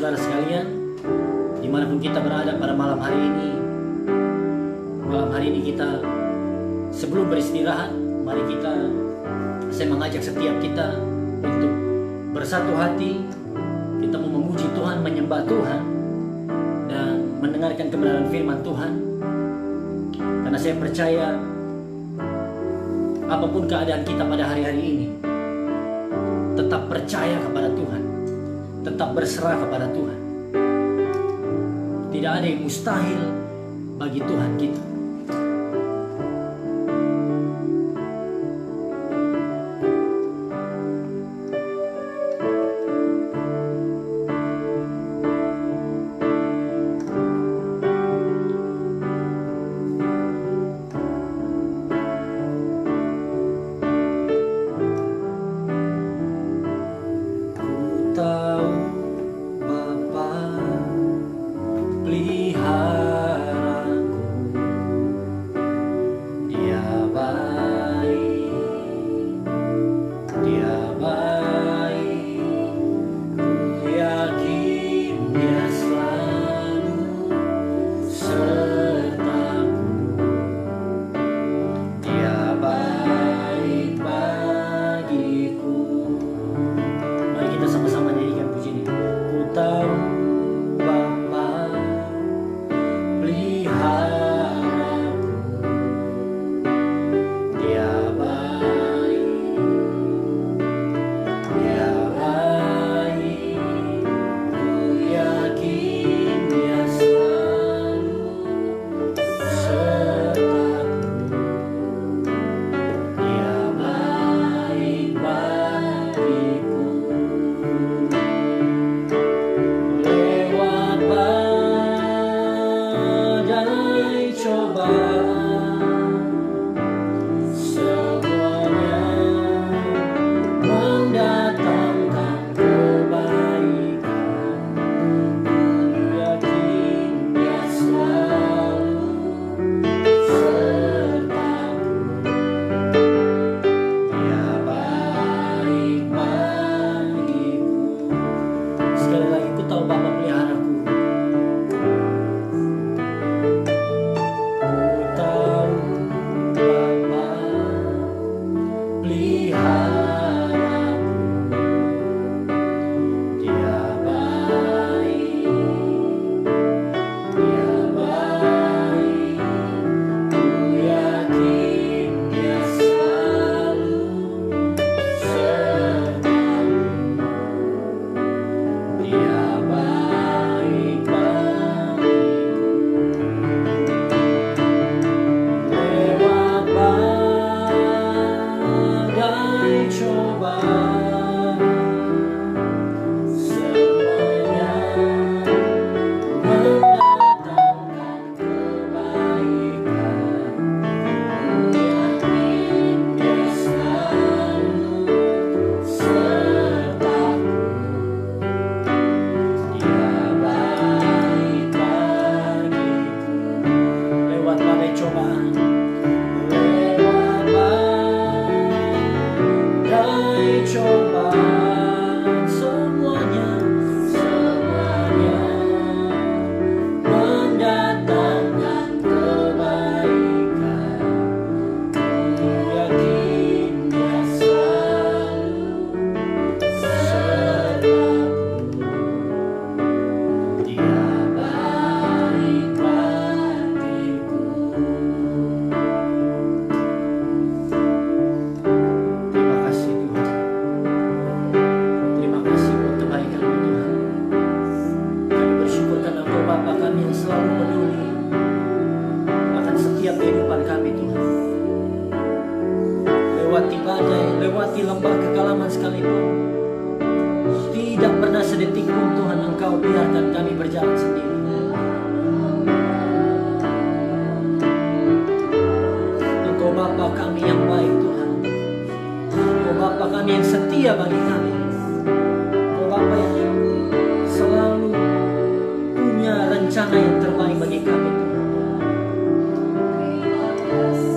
saudara sekalian, dimanapun kita berada pada malam hari ini. Malam hari ini kita, sebelum beristirahat, mari saya mengajak setiap kita untuk bersatu hati. Kita mau memuji Tuhan, menyembah Tuhan, dan mendengarkan kebenaran firman Tuhan. Karena saya percaya, apapun keadaan kita pada hari-hari ini, tetap percaya kepada Tuhan, tetap berserah kepada Tuhan. Tidak ada yang mustahil bagi Tuhan kita.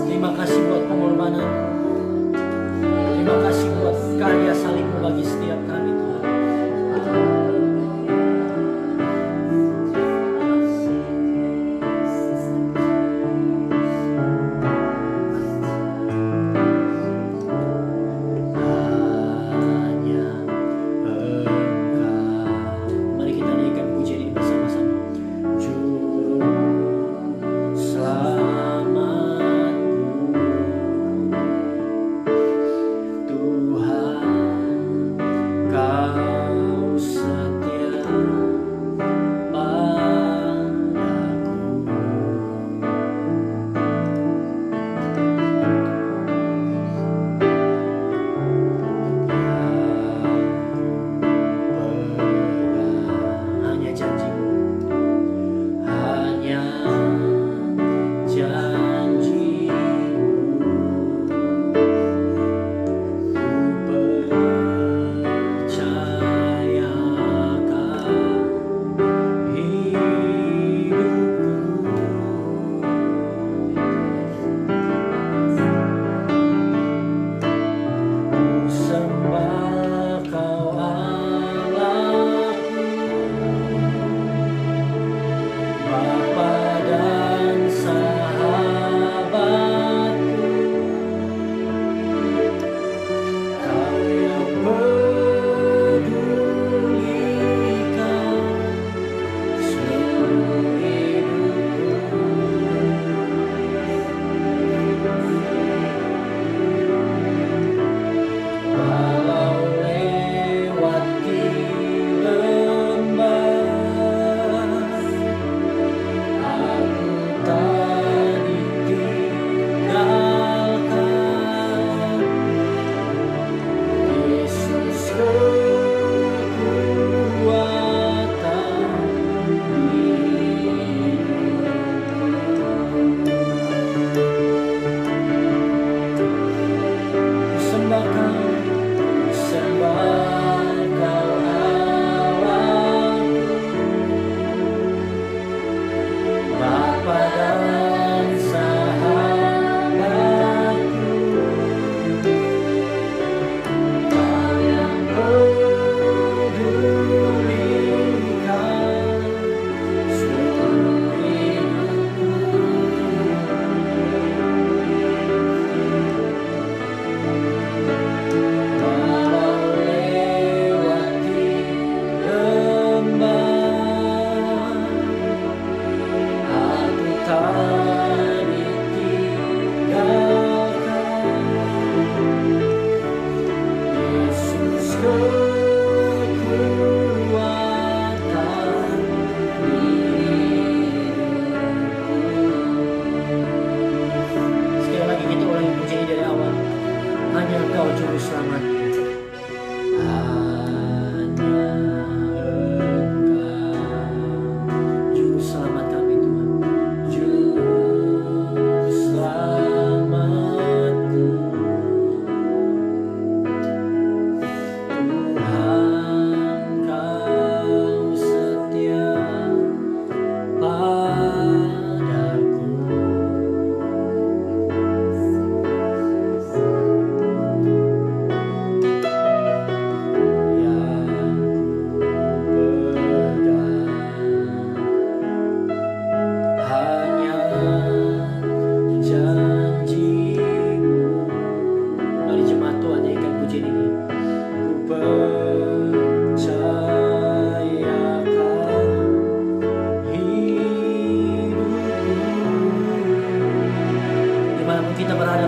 Terima kasih buat pengorbanan. Terima kasih buat karya salib-Mu bagi setiap kami, Tuhan.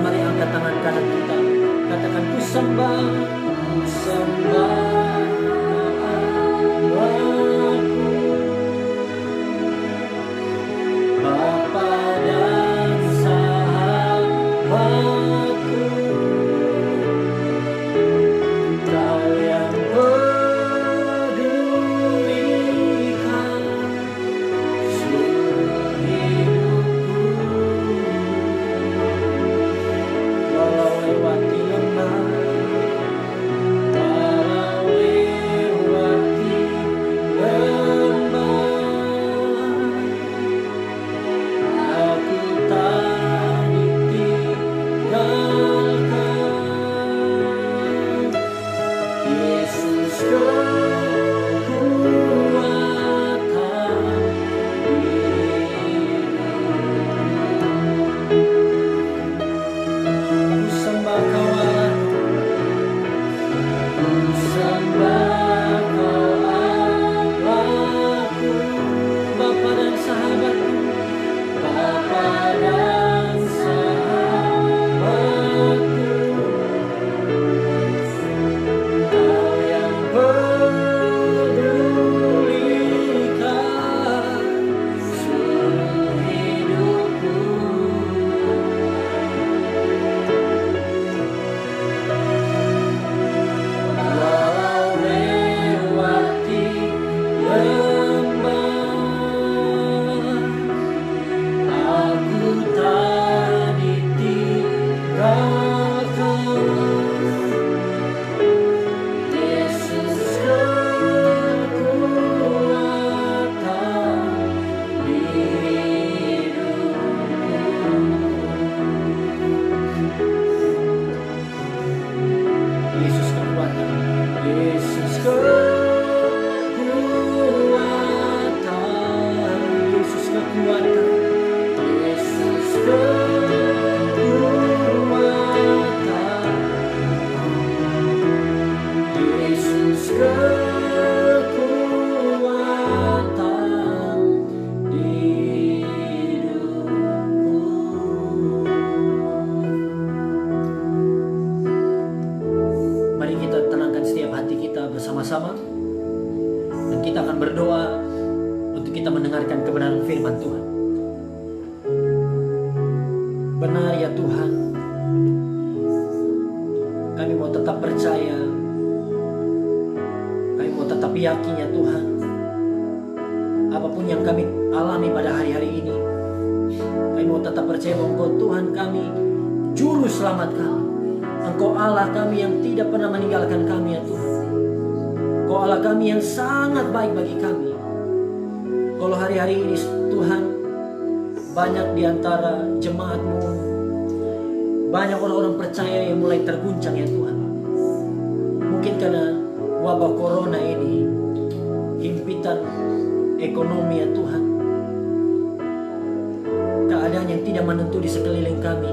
mari angkat tangan kanan kita. Katakan ku sembah Allahku, Bapa dan sahabatku, Kau yang pedulikan seluruh hidupku. Walau lewati lembah, walau lewati lembah, aku tak ditinggalkan. Yesus kekuatan hidupku. Ku sembah Kau Allahku, ku sembah Kau Allahku, Bapa dan sahabatku, Bapa dan sahabatku, Kau yang pedulikan seluruh hidupku. Walau lewati lembah, aku tak ditinggalkan. Yesus kekuatan hidupku. Yesus kekuatan, Yesus kekuatan, Yesus kekuatan, Yesus kekuatan, Yesus kekuatan hidupku. Mari kita tenangkan setiap hati kita bersama-sama, dan kita akan berdoa untuk kita mendengarkan kebenaran firman Tuhan. Benar ya Tuhan, kami mau tetap percaya, kami mau tetap yakin ya Tuhan. Apapun yang kami alami pada hari-hari ini, kami mau tetap percaya bahwa Engkau Tuhan kami, Juru Selamat kami. Engkau Allah kami yang tidak pernah meninggalkan kami ya Tuhan. Engkau Allah kami yang sangat baik bagi kami. Kalau hari-hari ini Tuhan, banyak di antara jemaat-Mu, banyak orang-orang percaya yang mulai terguncang ya Tuhan. Mungkin karena wabah corona ini, himpitan ekonomi ya Tuhan, keadaan yang tidak menentu di sekeliling kami.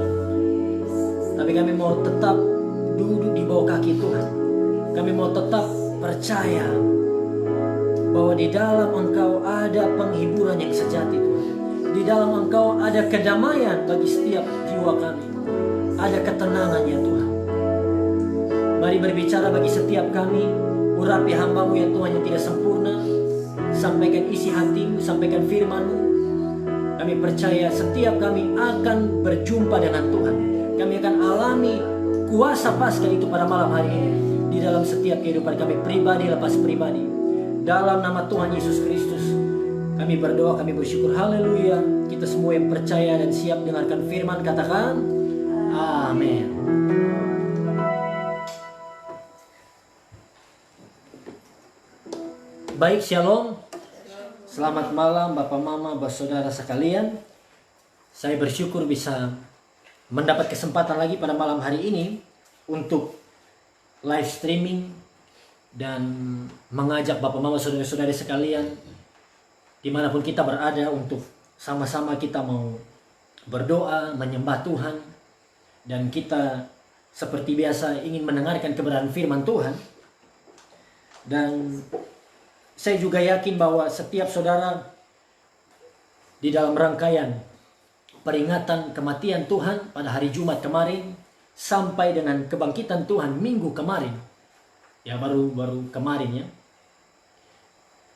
Tapi kami mau tetap duduk di bawah kaki Tuhan. Kami mau tetap percaya bahwa di dalam Engkau ada penghiburan yang sejati Tuhan. Di dalam Engkau ada kedamaian bagi setiap jiwa kami. Ada ketenangan ya Tuhan. Mari berbicara bagi setiap kami. Urapi hamba-Mu ya Tuhan yang tidak sempurna. Sampaikan isi hati-Mu, sampaikan firman-Mu. Kami percaya setiap kami akan berjumpa dengan Tuhan. Kami akan alami kuasa Paskah itu pada malam hari ini di dalam setiap kehidupan kami pribadi lepas pribadi. Dalam nama Tuhan Yesus Kristus kami berdoa, kami bersyukur. Haleluya. Kita semua yang percaya dan siap dengarkan firman katakan amin. Baik, shalom. Selamat malam Bapak Mama, Bapak Saudara sekalian. Saya bersyukur bisa mendapat kesempatan lagi pada malam hari ini untuk live streaming dan mengajak Bapak Mama Saudara-saudari sekalian dimanapun kita berada untuk sama-sama kita mau berdoa, menyembah Tuhan, dan kita seperti biasa ingin mendengarkan kebenaran firman Tuhan. Dan saya juga yakin bahwa setiap saudara di dalam rangkaian peringatan kematian Tuhan pada hari Jumat kemarin sampai dengan kebangkitan Tuhan minggu kemarin, ya baru kemarin ya,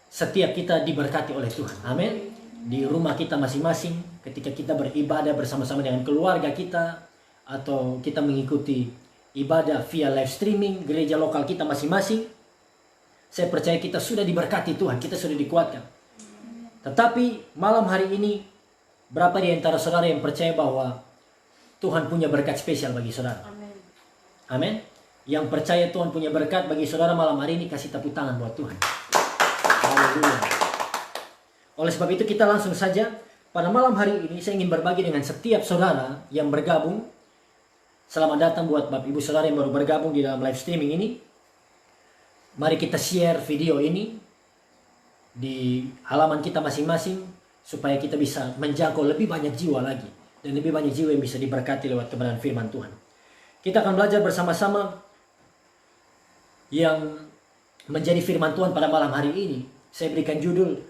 setiap kita diberkati oleh Tuhan. Amin. Di rumah kita masing-masing, ketika kita beribadah bersama-sama dengan keluarga kita, atau kita mengikuti ibadah via live streaming gereja lokal kita masing-masing, saya percaya kita sudah diberkati Tuhan, kita sudah dikuatkan. Tetapi malam hari ini, berapa di antara saudara yang percaya bahwa Tuhan punya berkat spesial bagi saudara? Amin. Yang percaya Tuhan punya berkat bagi saudara malam hari ini, kasih tepuk tangan buat Tuhan. Haleluya. Oleh sebab itu kita langsung saja, pada malam hari ini saya ingin berbagi dengan setiap saudara yang bergabung. Selamat datang buat Bapak Ibu saudara yang baru bergabung di dalam live streaming ini. Mari kita share video ini di halaman kita masing-masing, supaya kita bisa menjangkau lebih banyak jiwa lagi, dan lebih banyak jiwa yang bisa diberkati lewat kebenaran firman Tuhan. Kita akan belajar bersama-sama yang menjadi firman Tuhan pada malam hari ini. Saya berikan judul,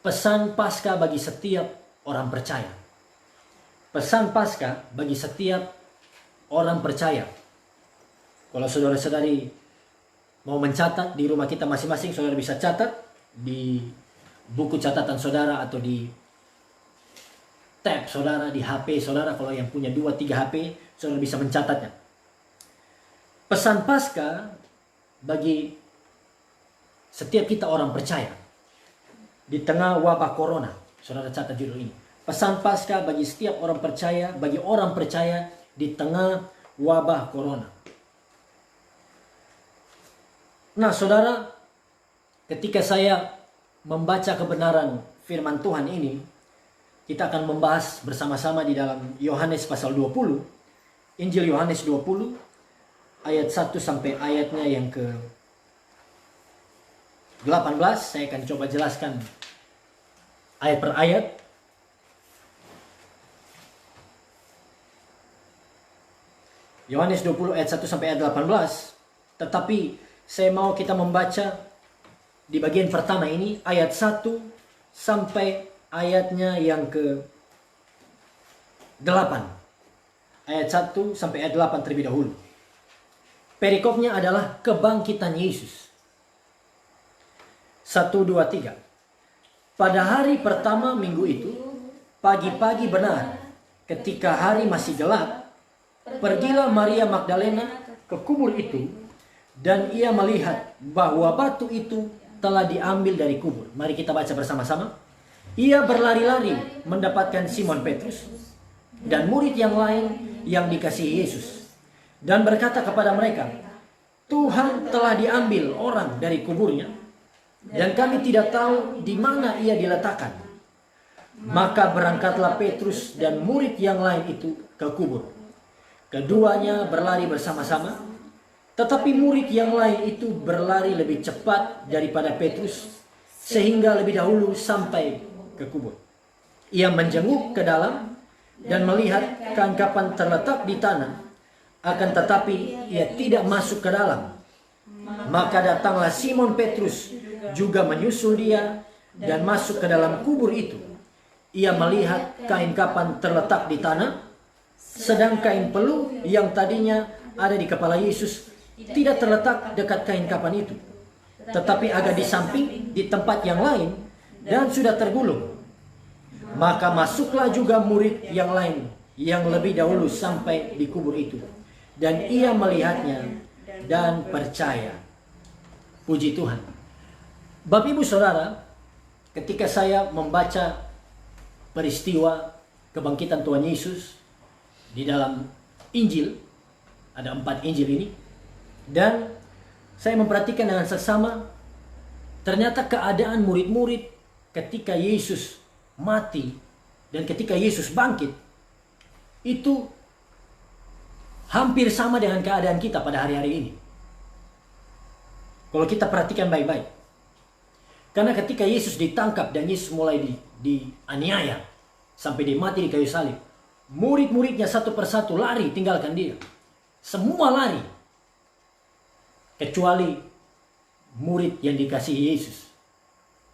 Pesan Paskah bagi setiap orang percaya. Pesan Paskah bagi setiap orang percaya. Kalau saudara-saudari mau mencatat di rumah kita masing-masing, saudara bisa catat di buku catatan saudara atau di tab saudara, di HP saudara. Kalau yang punya 2-3 HP, saudara bisa mencatatnya. Pesan Paskah bagi setiap kita orang percaya di tengah wabah corona. Saudara catat judul ini. Pesan Paskah bagi setiap orang percaya, bagi orang percaya di tengah wabah corona. Nah saudara, ketika saya membaca kebenaran firman Tuhan ini, kita akan membahas bersama-sama di dalam Yohanes pasal 20, Injil Yohanes 20, ayat 1 sampai ayatnya yang ke 18. Saya akan coba jelaskan ayat per ayat. Yohanes 20 ayat 1 sampai ayat 18. Tetapi saya mau kita membaca di bagian pertama ini, ayat 1 sampai ayatnya yang ke 8. Ayat 1 sampai ayat 8 terlebih dahulu. Perikopnya adalah kebangkitan Yesus. 1, 2, 3. Pada hari pertama minggu itu, pagi-pagi benar, ketika hari masih gelap, pergilah Maria Magdalena ke kubur itu, dan ia melihat bahwa batu itu telah diambil dari kubur. Mari kita baca bersama-sama. Ia berlari-lari mendapatkan Simon Petrus dan murid yang lain yang dikasihi Yesus, dan berkata kepada mereka, Tuhan telah diambil orang dari kuburnya, dan kami tidak tahu di mana ia diletakkan. Maka berangkatlah Petrus dan murid yang lain itu ke kubur. Keduanya berlari bersama-sama, tetapi murid yang lain itu berlari lebih cepat daripada Petrus, sehingga lebih dahulu sampai ke kubur. Ia menjenguk ke dalam dan melihat kain-kapan terletak di tanah, akan tetapi ia tidak masuk ke dalam. Maka datanglah Simon Petrus juga menyusul dia dan masuk ke dalam kubur itu. Ia melihat kain-kapan terletak di tanah, sedang kain peluh yang tadinya ada di kepala Yesus tidak terletak dekat kain-kapan itu, tetapi agak di samping di tempat yang lain dan sudah tergulung. Maka masuklah juga murid yang lain yang lebih dahulu sampai di kubur itu, dan ia melihatnya dan percaya. Puji Tuhan. Bapak Ibu Saudara, ketika saya membaca peristiwa kebangkitan Tuhan Yesus di dalam Injil, ada 4 Injil ini, dan saya memperhatikan dengan seksama, ternyata keadaan murid-murid ketika Yesus mati dan ketika Yesus bangkit itu hampir sama dengan keadaan kita pada hari-hari ini. Kalau kita perhatikan baik-baik. Karena ketika Yesus ditangkap dan Yesus mulai dianiaya sampai dia mati di kayu salib, murid-muridnya satu persatu lari tinggalkan dia. Semua lari. Kecuali murid yang dikasihi Yesus.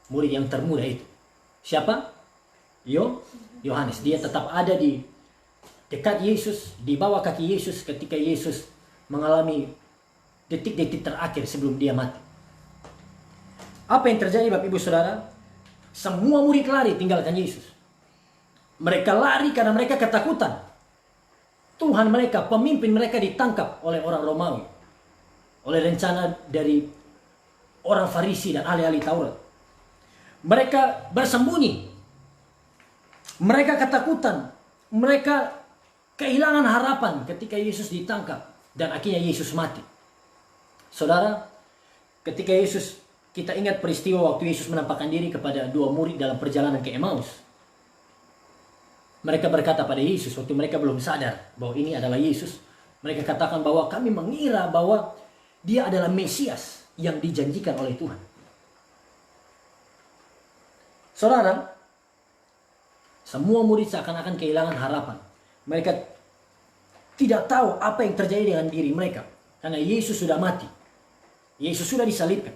Murid yang termuda itu. Siapa? Yohanes. Dia tetap ada di dekat Yesus, di bawah kaki Yesus ketika Yesus mengalami detik-detik terakhir sebelum dia mati. Apa yang terjadi Bapak Ibu Saudara? Semua murid lari tinggalkan Yesus. Mereka lari karena mereka ketakutan. Tuhan mereka, pemimpin mereka ditangkap oleh orang Romawi. Oleh rencana dari orang Farisi dan ahli-ahli Taurat. Mereka bersembunyi. Mereka ketakutan. Mereka kehilangan harapan ketika Yesus ditangkap. Dan akhirnya Yesus mati. Saudara, ketika Yesus, kita ingat peristiwa waktu Yesus menampakkan diri kepada dua murid dalam perjalanan ke Emmaus. Mereka berkata pada Yesus waktu mereka belum sadar bahwa ini adalah Yesus. Mereka katakan bahwa kami mengira bahwa dia adalah Mesias yang dijanjikan oleh Tuhan. Saudara, semua murid seakan-akan kehilangan harapan. Mereka tidak tahu apa yang terjadi dengan diri mereka. Karena Yesus sudah mati. Yesus sudah disalibkan.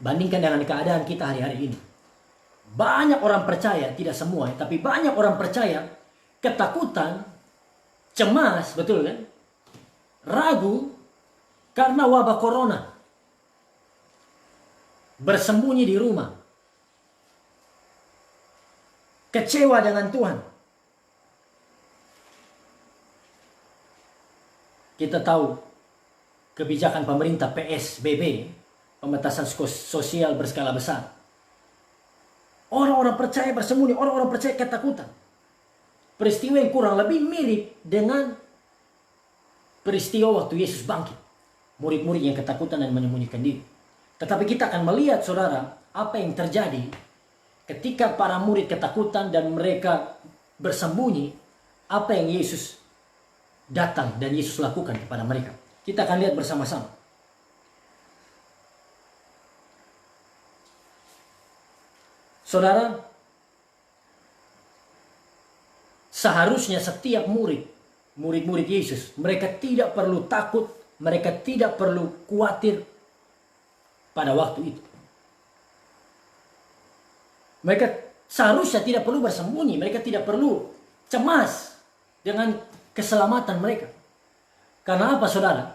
Bandingkan dengan keadaan kita hari-hari ini. Banyak orang percaya, tidak semua, tapi banyak orang percaya ketakutan, cemas, betul kan? Ragu karena wabah corona. Bersembunyi di rumah. Kecewa dengan Tuhan. Kita tahu kebijakan pemerintah PSBB, pembatasan sosial berskala besar. Orang-orang percaya bersembunyi, orang-orang percaya ketakutan. Peristiwa yang kurang lebih mirip dengan peristiwa waktu Yesus bangkit. Murid-murid yang ketakutan dan menyembunyikan diri. Tetapi kita akan melihat, saudara, apa yang terjadi ketika para murid ketakutan dan mereka bersembunyi, apa yang Yesus datang dan Yesus lakukan kepada mereka. Kita akan lihat bersama-sama. Saudara, seharusnya setiap murid-murid Yesus, mereka tidak perlu takut, mereka tidak perlu khawatir pada waktu itu. Mereka seharusnya tidak perlu bersembunyi, mereka tidak perlu cemas dengan keselamatan mereka. Karena apa, saudara?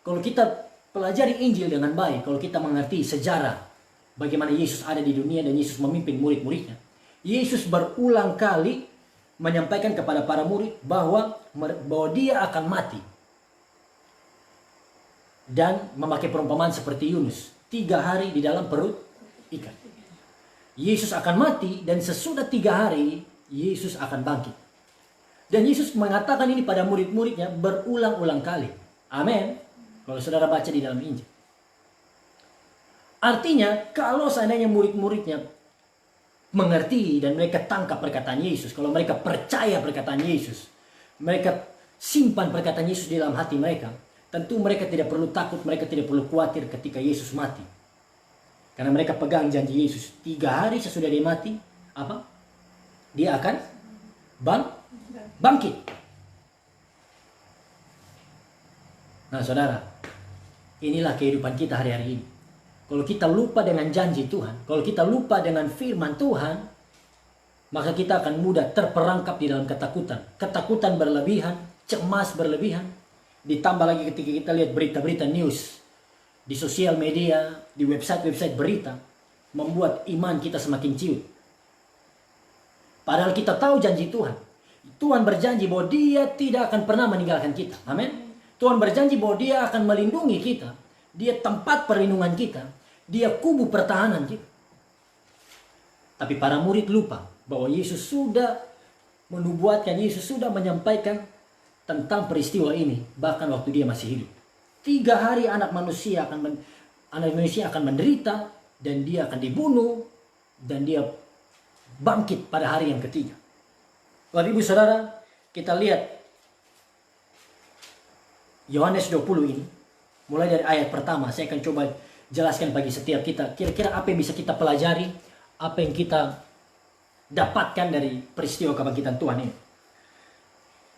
Kalau kita pelajari Injil dengan baik, kalau kita mengerti sejarah bagaimana Yesus ada di dunia dan Yesus memimpin murid-muridnya, Yesus berulang kali menyampaikan kepada para murid bahwa dia akan mati. Dan memakai perumpamaan seperti Yunus, 3 hari di dalam perut ikan. Yesus akan mati dan sesudah 3 hari Yesus akan bangkit. Dan Yesus mengatakan ini pada murid-muridnya berulang-ulang kali. Amin. Kalau saudara baca di dalam Injil. Artinya kalau seandainya murid-muridnya mengerti dan mereka tangkap perkataan Yesus, kalau mereka percaya perkataan Yesus, mereka simpan perkataan Yesus di dalam hati mereka, tentu mereka tidak perlu takut, mereka tidak perlu khawatir ketika Yesus mati. Karena mereka pegang janji Yesus, 3 hari sesudah dia mati, apa? Dia akan bangkit. Nah, saudara, inilah kehidupan kita hari-hari ini. Kalau kita lupa dengan janji Tuhan, kalau kita lupa dengan firman Tuhan, maka kita akan mudah terperangkap di dalam ketakutan. Ketakutan berlebihan, cemas berlebihan. Ditambah lagi ketika kita lihat berita-berita news di sosial media, di website-website berita, membuat iman kita semakin ciut. Padahal kita tahu janji Tuhan. Tuhan berjanji bahwa Dia tidak akan pernah meninggalkan kita. Amin. Tuhan berjanji bahwa Dia akan melindungi kita. Dia tempat perlindungan kita. Dia kubu pertahanan kita. Tapi para murid lupa bahwa Yesus sudah menubuatkan, Yesus sudah menyampaikan tentang peristiwa ini bahkan waktu Dia masih hidup. 3 hari anak manusia akan menderita dan Dia akan dibunuh dan Dia bangkit pada hari yang ketiga. Bapak Ibu Saudara, kita lihat Yohanes 20 ini. Mulai dari ayat pertama, saya akan coba jelaskan bagi setiap kita. Kira-kira apa yang bisa kita pelajari, apa yang kita dapatkan dari peristiwa kebangkitan Tuhan ini.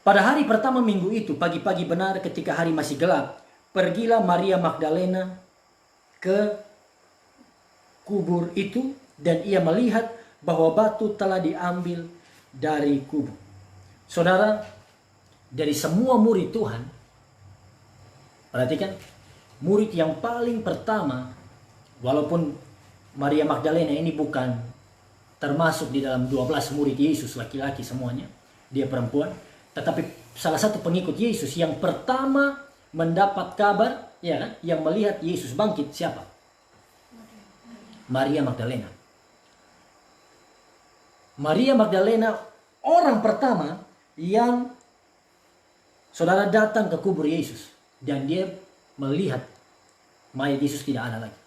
Pada hari pertama minggu itu, pagi-pagi benar ketika hari masih gelap, pergilah Maria Magdalena ke kubur itu dan ia melihat bahwa batu telah diambil dari kubur. Saudara, dari semua murid Tuhan, perhatikan, murid yang paling pertama, walaupun Maria Magdalena ini bukan termasuk di dalam 12 murid Yesus, laki-laki semuanya, dia perempuan, tetapi salah satu pengikut Yesus yang pertama mendapat kabar, ya kan, yang melihat Yesus bangkit, siapa? Maria Magdalena. Maria Magdalena orang pertama yang saudara datang ke kubur Yesus, dan dia melihat mayat Yesus tidak ada lagi.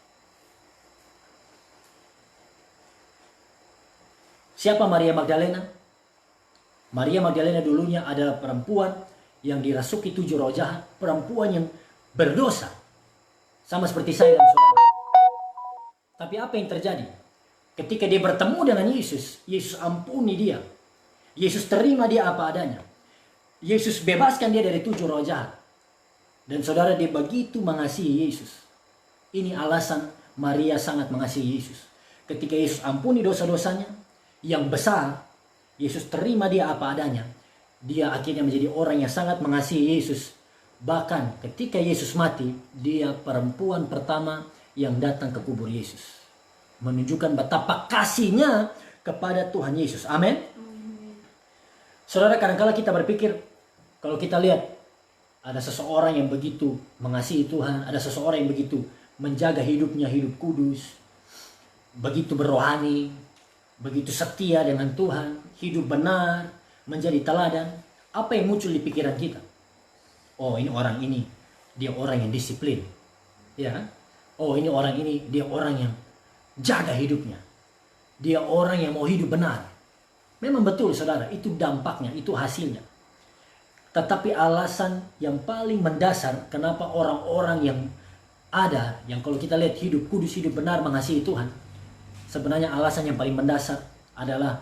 Siapa Maria Magdalena? Maria Magdalena dulunya adalah perempuan yang dirasuki 7 roh jahat, perempuan yang berdosa, sama seperti saya dan saudara. Tapi apa yang terjadi? Ketika dia bertemu dengan Yesus, Yesus ampuni dia. Yesus terima dia apa adanya. Yesus bebaskan dia dari 7 roh jahat. Dan saudara, dia begitu mengasihi Yesus. Ini alasan Maria sangat mengasihi Yesus. Ketika Yesus ampuni dosa-dosanya yang besar, Yesus terima dia apa adanya. Dia akhirnya menjadi orang yang sangat mengasihi Yesus. Bahkan ketika Yesus mati, dia perempuan pertama yang datang ke kubur Yesus. Menunjukkan betapa kasihnya kepada Tuhan Yesus. Amin. Saudara, kadang-kadang kita berpikir, kalau kita lihat ada seseorang yang begitu mengasihi Tuhan, ada seseorang yang begitu menjaga hidupnya, hidup kudus, begitu berrohani, begitu setia dengan Tuhan, hidup benar, menjadi teladan, apa yang muncul di pikiran kita? Oh, ini orang ini, dia orang yang disiplin. Ya kan? Oh, ini orang ini, dia orang yang jaga hidupnya. Dia orang yang mau hidup benar. Memang betul saudara, itu dampaknya, itu hasilnya. Tetapi alasan yang paling mendasar kenapa orang-orang yang ada, yang kalau kita lihat hidup kudus, hidup benar, mengasihi Tuhan, sebenarnya alasan yang paling mendasar adalah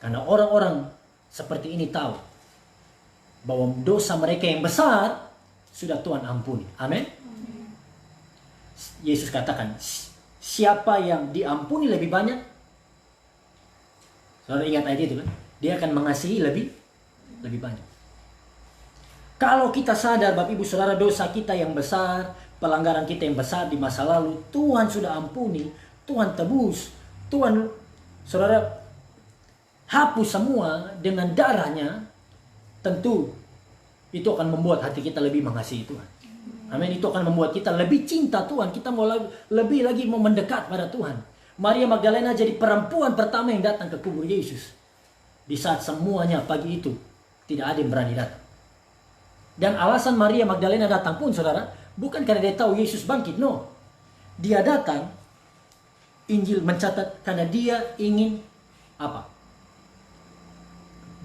karena orang-orang seperti ini tahu bahwa dosa mereka yang besar sudah Tuhan ampuni. Amin. Yesus katakan, siapa yang diampuni lebih banyak, saudara ingat ayat itu kan, dia akan mengasihi lebih banyak. Kalau kita sadar Bapak Ibu Saudara, dosa kita yang besar, pelanggaran kita yang besar di masa lalu, Tuhan sudah ampuni, Tuhan tebus, Tuhan saudara hapus semua dengan darahnya, tentu itu akan membuat hati kita lebih mengasihi Tuhan. Amin. Itu akan membuat kita lebih cinta Tuhan. Kita mau lebih lagi mau mendekat pada Tuhan. Maria Magdalena jadi perempuan pertama yang datang ke kubur Yesus. Di saat semuanya pagi itu tidak ada yang berani datang. Dan alasan Maria Magdalena datang pun saudara, bukan karena dia tahu Yesus bangkit. No. Dia datang, Injil mencatat, karena dia ingin apa?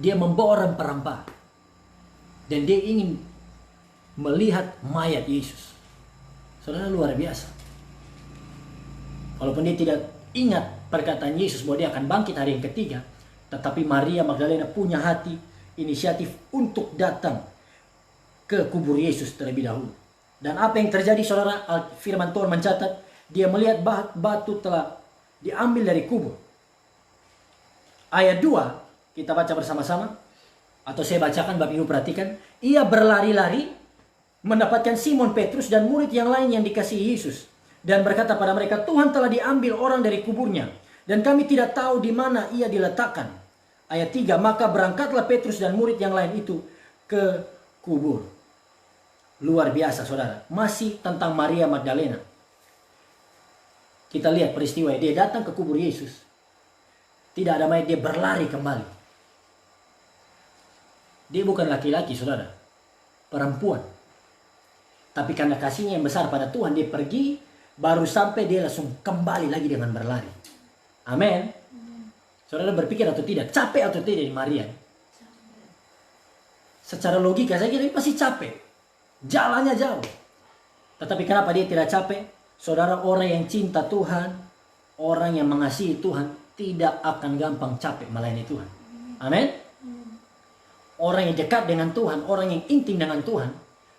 Dia membawa rempah-rempah. Dan dia ingin melihat mayat Yesus. Saudara, luar biasa. Walaupun dia tidak ingat perkataan Yesus bahwa dia akan bangkit hari yang ketiga, tetapi Maria Magdalena punya hati inisiatif untuk datang ke kubur Yesus terlebih dahulu. Dan apa yang terjadi saudara? Firman Tuhan mencatat, dia melihat batu telah diambil dari kubur. Ayat 2 kita baca bersama-sama, atau saya bacakan, Bapak Ibu perhatikan. Ia berlari-lari mendapatkan Simon Petrus dan murid yang lain yang dikasihi Yesus, dan berkata pada mereka, Tuhan telah diambil orang dari kuburnya, dan kami tidak tahu di mana ia diletakkan. Ayat 3, maka berangkatlah Petrus dan murid yang lain itu ke kubur. Luar biasa saudara, masih tentang Maria Magdalena. Kita lihat peristiwa, dia datang ke kubur Yesus, tidak ada mayat, dia berlari kembali. Dia bukan laki-laki saudara, perempuan. Tapi karena kasihnya yang besar pada Tuhan, dia pergi, baru sampai dia langsung kembali lagi dengan berlari. Amin. Saudara berpikir atau tidak, capek atau tidak di Maria? Secara logika saya kira dia pasti capek. Jalannya jauh. Tetapi kenapa dia tidak capek? Saudara, orang yang cinta Tuhan, orang yang mengasihi Tuhan, tidak akan gampang capek melayani Tuhan. Amin. Orang yang dekat dengan Tuhan, orang yang intim dengan Tuhan,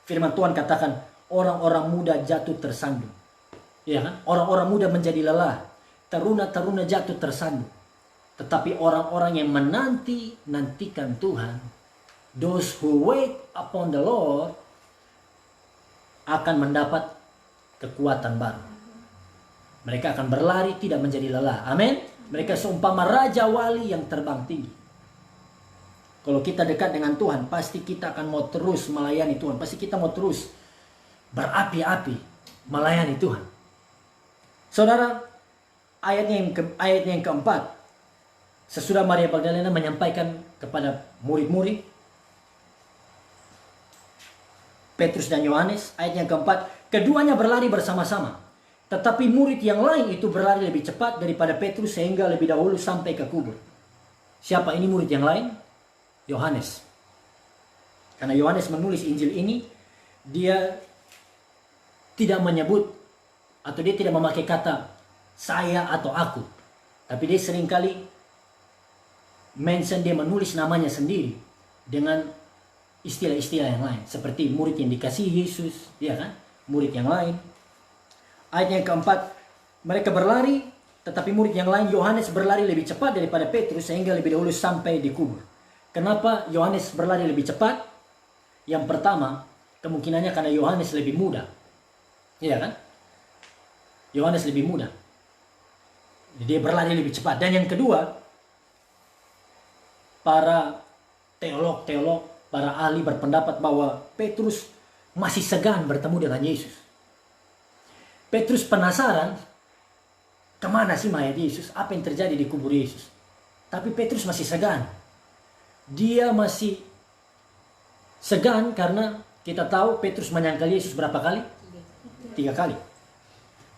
firman Tuhan katakan, orang-orang muda jatuh tersandung. Ya kan? Orang-orang muda menjadi lelah. Teruna-teruna jatuh tersandung. Tetapi orang-orang yang nantikan Tuhan, those who wait upon the Lord, akan mendapat kekuatan baru. Mereka akan berlari tidak menjadi lelah. Amin. Mereka seumpama raja wali yang terbang tinggi. Kalau kita dekat dengan Tuhan, pasti kita akan mau terus melayani Tuhan. Pasti kita mau terus berapi-api melayani Tuhan. Saudara, ayatnya yang keempat, sesudah Maria Magdalena menyampaikan kepada murid-murid, Petrus dan Yohanes, ayat yang keempat, keduanya berlari bersama-sama. Tetapi murid yang lain itu berlari lebih cepat daripada Petrus sehingga lebih dahulu sampai ke kubur. Siapa ini murid yang lain? Yohanes. Karena Yohanes menulis Injil ini, dia tidak menyebut atau dia tidak memakai kata saya atau aku. Tapi dia seringkali mention, dia menulis namanya sendiri dengan istilah-istilah yang lain. Seperti murid yang dikasihi Yesus, ya kan? Murid yang lain. Ayat yang keempat, mereka berlari, tetapi murid yang lain, Yohanes berlari lebih cepat daripada Petrus sehingga lebih dahulu sampai di kubur. Kenapa Yohanes berlari lebih cepat? Yang pertama, kemungkinannya karena Yohanes lebih muda. Iya kan? Yohanes lebih muda. Dia berlari lebih cepat. Dan yang kedua, para teolog, para ahli berpendapat bahwa Petrus masih segan bertemu dengan Yesus. Petrus penasaran, kemana sih mayat Yesus? Apa yang terjadi di kubur Yesus? Tapi Petrus masih segan. Dia masih segan karena kita tahu Petrus menyangkal Yesus berapa kali? 3 kali.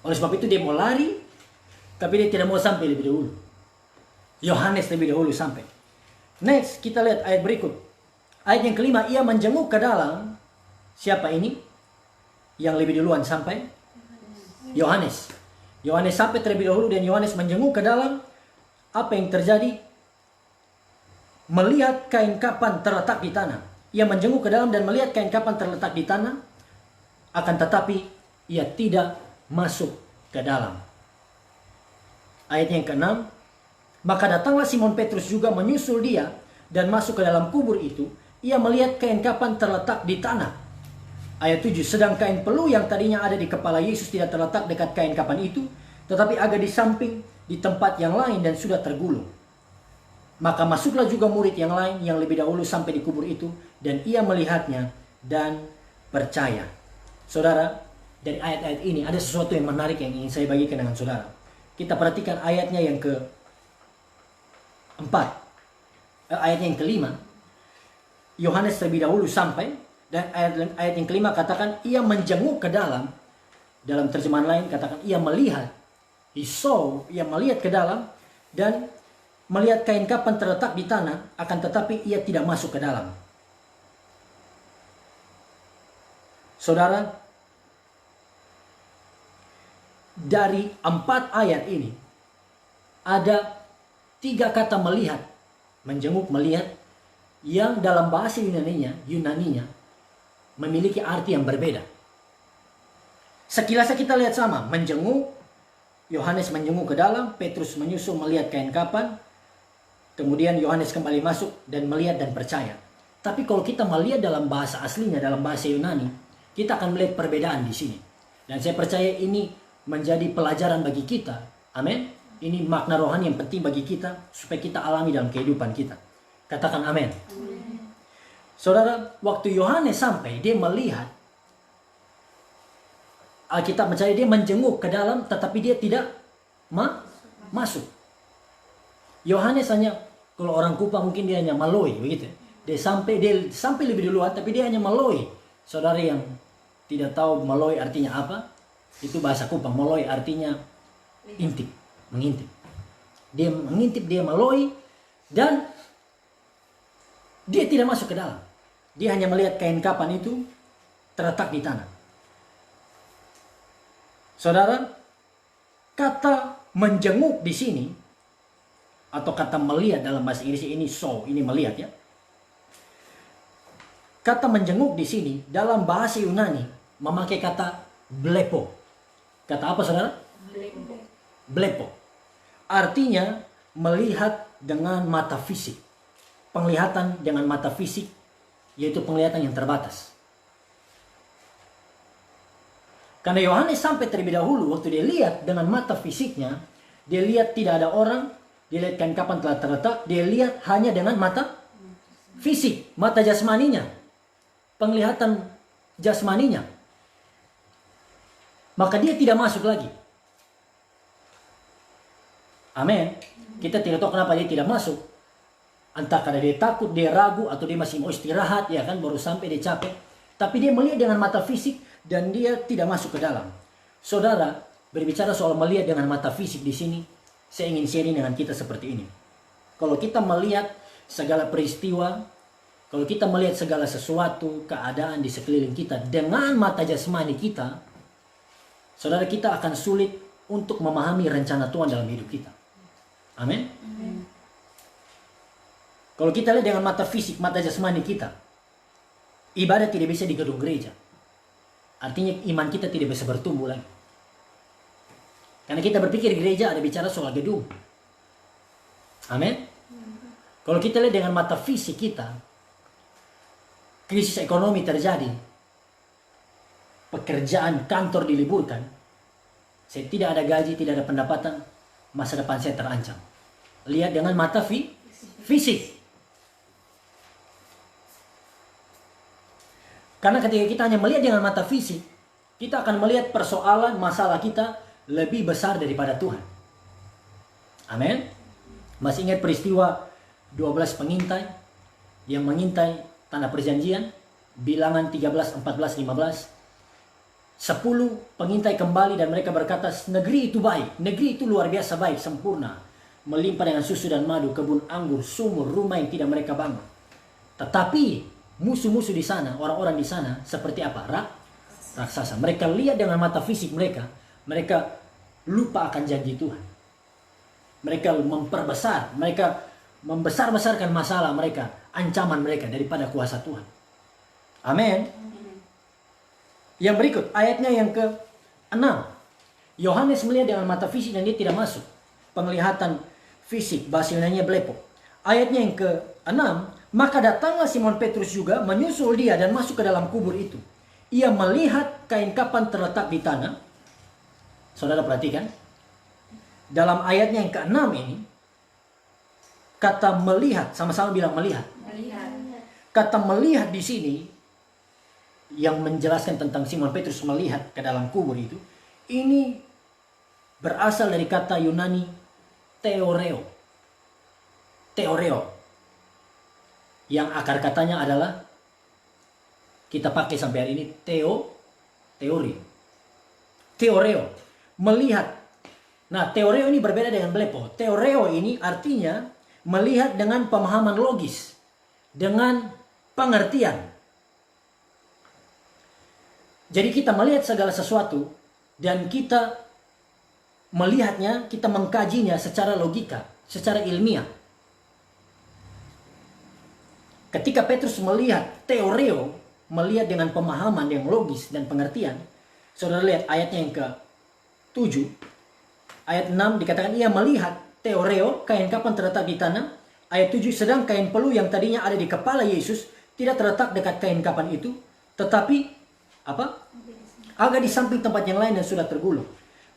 Oleh sebab itu dia mau lari, tapi dia tidak mau sampai lebih dahulu. Yohanes lebih dahulu sampai. Next, kita lihat ayat berikut. Ayat yang kelima, ia menjenguk ke dalam. Siapa ini? Yang lebih duluan sampai? Yohanes. Yohanes sampai terlebih dahulu dan Yohanes menjenguk ke dalam. Apa yang terjadi? Melihat kain kapan terletak di tanah. Ia menjenguk ke dalam dan melihat kain kapan terletak di tanah. Akan tetapi ia tidak masuk ke dalam. Ayat yang ke-6, maka datanglah Simon Petrus juga menyusul dia dan masuk ke dalam kubur itu. Ia melihat kain kapan terletak di tanah. Ayat 7, sedang kain peluh yang tadinya ada di kepala Yesus tidak terletak dekat kain kapan itu, tetapi agak di samping di tempat yang lain dan sudah tergulung. Maka masuklah juga murid yang lain yang lebih dahulu sampai di kubur itu, dan ia melihatnya dan percaya. Saudara, dari ayat-ayat ini ada sesuatu yang menarik yang ingin saya bagikan dengan saudara. Kita perhatikan ayatnya yang ke-4. Ayatnya yang ke-5. Yohanes terlebih dahulu sampai, dan ayat yang ke-5 katakan ia menjenguk ke dalam. Dalam terjemahan lain katakan ia melihat. He saw, ia melihat ke dalam dan melihat kain kapan terletak di tanah, akan tetapi ia tidak masuk ke dalam. Saudara, dari 4 ayat ini ada 3 kata melihat, menjenguk, melihat, yang dalam bahasa Yunaninya memiliki arti yang berbeda. Sekilas kita lihat sama, menjenguk, Yohanes menjenguk ke dalam, Petrus menyusul melihat kain kapan, kemudian Yohanes kembali masuk dan melihat dan percaya. Tapi kalau kita melihat dalam bahasa aslinya, dalam bahasa Yunani, kita akan melihat perbedaan di sini. Dan saya percaya ini menjadi pelajaran bagi kita. Amin. Ini makna rohani yang penting bagi kita supaya kita alami dalam kehidupan kita. Katakan amin. Saudara, waktu Yohanes sampai, dia melihat, Alkitab percaya dia menjenguk ke dalam, tetapi dia tidak masuk. Yohanes hanya, kalau orang Kupang mungkin dia hanya maloi, begitu. Dia sampai lebih duluan, tapi dia hanya maloi. Saudara yang tidak tahu maloi artinya apa, itu bahasa Kupang. Maloi artinya intip, mengintip. Dia mengintip, dia maloi, dan dia tidak masuk ke dalam. Dia hanya melihat kain kapan itu terletak di tanah. Saudara, kata menjenguk di sini atau kata melihat dalam bahasa Inggris ini saw, ini melihat ya. Kata menjenguk di sini dalam bahasa Yunani memakai kata blepo. Kata apa saudara? Blepo. Artinya melihat dengan mata fisik. Penglihatan dengan mata fisik, yaitu penglihatan yang terbatas. Karena Yohanes sampai terlebih dahulu, waktu dia lihat dengan mata fisiknya, dia lihat tidak ada orang, dia lihat kain kapan telah terletak, dia lihat hanya dengan mata fisik, mata jasmaninya, penglihatan jasmaninya. Maka dia tidak masuk lagi. Amin. Kita tidak tahu kenapa dia tidak masuk. Entah karena dia takut, dia ragu, atau dia masih mau istirahat, ya kan, baru sampai dia capek. Tapi dia melihat dengan mata fisik dan dia tidak masuk ke dalam. Saudara, berbicara soal melihat dengan mata fisik di sini, saya ingin sharing dengan kita seperti ini. Kalau kita melihat segala peristiwa, kalau kita melihat segala sesuatu, keadaan di sekeliling kita dengan mata jasmani kita, saudara, kita akan sulit untuk memahami rencana Tuhan dalam hidup kita. Amin. Kalau kita lihat dengan mata fisik, mata jasmani kita, ibadah tidak bisa di gedung gereja. Artinya iman kita tidak bisa bertumbuh lagi. Karena kita berpikir gereja ada bicara soal gedung. Amin. Kalau kita lihat dengan mata fisik kita, krisis ekonomi terjadi, pekerjaan kantor diliburkan, saya tidak ada gaji, tidak ada pendapatan, masa depan saya terancam. Lihat dengan mata fisik. Karena ketika kita hanya melihat dengan mata fisik, kita akan melihat persoalan, masalah kita lebih besar daripada Tuhan. Amin. Masih ingat peristiwa 12 pengintai yang mengintai tanah perjanjian? Bilangan 13, 14, 15. 10 pengintai kembali dan mereka berkata, negeri itu baik, negeri itu luar biasa baik, sempurna, melimpah dengan susu dan madu, kebun anggur, sumur, rumah yang tidak mereka bangun. Tetapi musuh-musuh di sana, orang-orang di sana seperti apa? Raksasa. Mereka lihat dengan mata fisik mereka lupa akan janji Tuhan. Mereka memperbesar, mereka membesar-besarkan masalah mereka, ancaman mereka daripada kuasa Tuhan. Amin. Yang berikut, ayatnya yang ke-6. Yohanes melihat dengan mata fisik dan dia tidak masuk. Penglihatan fisik, bahasa Yunani blepo. Ayatnya yang ke-6, maka datanglah Simon Petrus juga menyusul dia dan masuk ke dalam kubur itu. Ia melihat kain kapan terletak di tanah. Saudara perhatikan. Dalam ayatnya yang ke-6 ini, kata melihat, sama-sama bilang melihat. Kata melihat di sini, yang menjelaskan tentang Simon Petrus melihat ke dalam kubur itu, ini berasal dari kata Yunani theoreo. Theoreo. Yang akar katanya adalah, kita pakai sampai hari ini, teori. Theoreo, melihat. Nah, theoreo ini berbeda dengan blepo. Theoreo ini artinya melihat dengan pemahaman logis, dengan pengertian. Jadi kita melihat segala sesuatu dan kita melihatnya, kita mengkajinya secara logika, secara ilmiah. Ketika Petrus melihat theoreo, melihat dengan pemahaman yang logis dan pengertian, saudara lihat ayatnya yang ke-7. Ayat 6 dikatakan ia melihat theoreo, kain kapan terletak di tanah. Ayat 7, sedang kain peluh yang tadinya ada di kepala Yesus tidak terletak dekat kain kapan itu, tetapi agak di samping tempat yang lain dan sudah tergulung.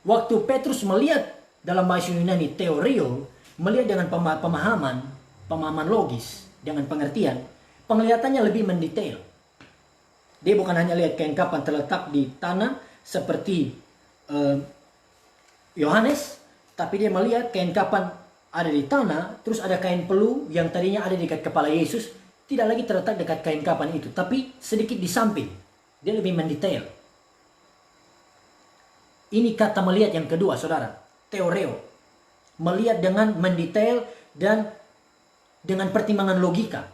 Waktu Petrus melihat dalam bahasa Yunani theoreo, melihat dengan pemahaman logis, dengan pengertian, penglihatannya lebih mendetail. Dia bukan hanya lihat kain kapan terletak di tanah seperti Yohanes, tapi dia melihat kain kapan ada di tanah, terus ada kain peluh yang tadinya ada dekat kepala Yesus, tidak lagi terletak dekat kain kapan itu, tapi sedikit di samping. Dia lebih mendetail. Ini kata melihat yang kedua, saudara. Theoreo. Melihat dengan mendetail dan dengan pertimbangan logika.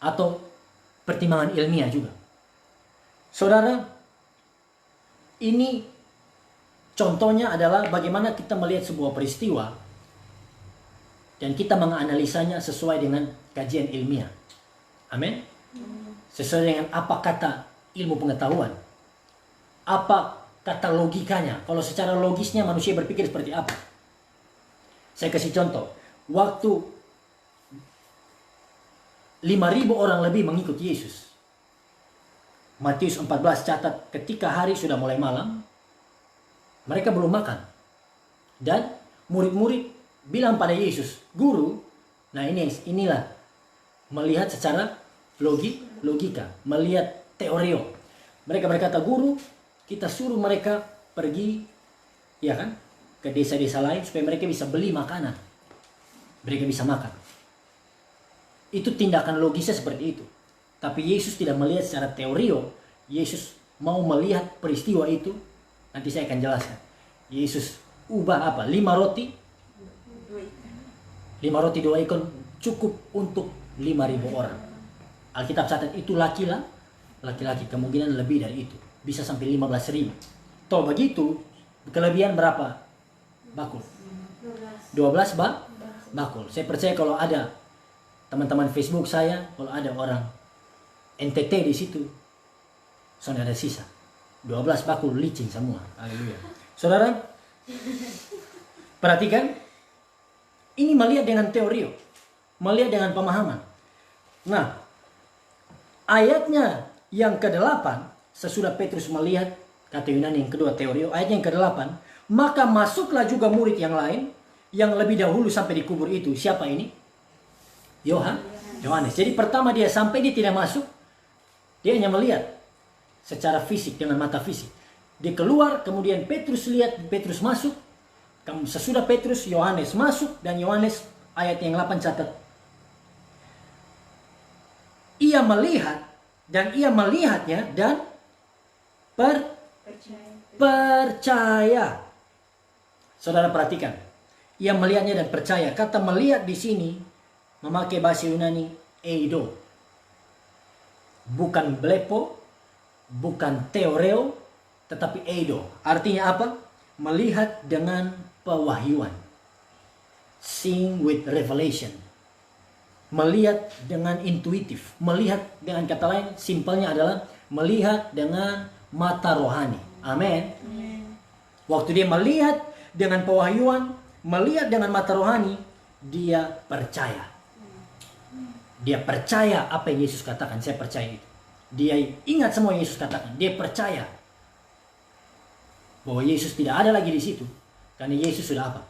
Atau pertimbangan ilmiah juga. Saudara, ini contohnya adalah bagaimana kita melihat sebuah peristiwa dan kita menganalisanya sesuai dengan kajian ilmiah. Amin. Sesuai dengan apa kata ilmu pengetahuan. Apa kata logikanya. Kalau secara logisnya manusia berpikir seperti apa. Saya kasih contoh. waktu 5.000 orang lebih mengikut Yesus. Matius 14 catat ketika hari sudah mulai malam, mereka belum makan. Dan murid-murid bilang pada Yesus, "Guru," nah inilah melihat secara logika, melihat teorio. Mereka berkata, "Guru, kita suruh mereka pergi, ya kan, ke desa-desa lain supaya mereka bisa beli makanan. Mereka bisa makan." Itu tindakan logisnya seperti itu. Tapi Yesus tidak melihat secara teorio. Yesus mau melihat peristiwa itu. Nanti saya akan jelaskan. Yesus ubah apa? 5 roti 2 ikan cukup untuk 5.000 orang. Alkitab catat itu laki-laki, kemungkinan lebih dari itu. Bisa sampai 15.000. Toh begitu, kelebihan berapa bakul? 12 bakul. Saya percaya kalau ada teman-teman Facebook saya, kalau ada orang NTT di situ, soalnya ada sisa 12 bakul licin semua. Haleluya. Saudara, perhatikan, ini melihat dengan teori, melihat dengan pemahaman. Nah, ayatnya yang ke-8, sesudah Petrus melihat, kata Yunani yang kedua teori, ayatnya yang ke-8, maka masuklah juga murid yang lain, yang lebih dahulu sampai di kubur itu. Siapa ini? Yohanes. Jadi pertama dia sampai, dia tidak masuk, dia hanya melihat secara fisik, dengan mata fisik. Dia keluar, kemudian Petrus lihat, Petrus masuk. Sesudah Petrus, Yohanes masuk, dan Yohanes ayat yang 8 catat, ia melihat, dan ia melihatnya dan percaya. Saudara perhatikan, ia melihatnya dan percaya. Kata melihat di sini memakai bahasa Yunani eido, bukan blepo, bukan teoreo, tetapi eido. Artinya apa? Melihat dengan pewahyuan. Seeing with revelation. Melihat dengan intuitif. Melihat dengan kata lain, simpelnya adalah melihat dengan mata rohani. Amin. Waktu dia melihat dengan pewahyuan, melihat dengan mata rohani, dia percaya. Dia percaya apa yang Yesus katakan. Saya percaya itu. Dia ingat semua yang Yesus katakan. Dia percaya bahwa Yesus tidak ada lagi di situ, karena Yesus sudah apa?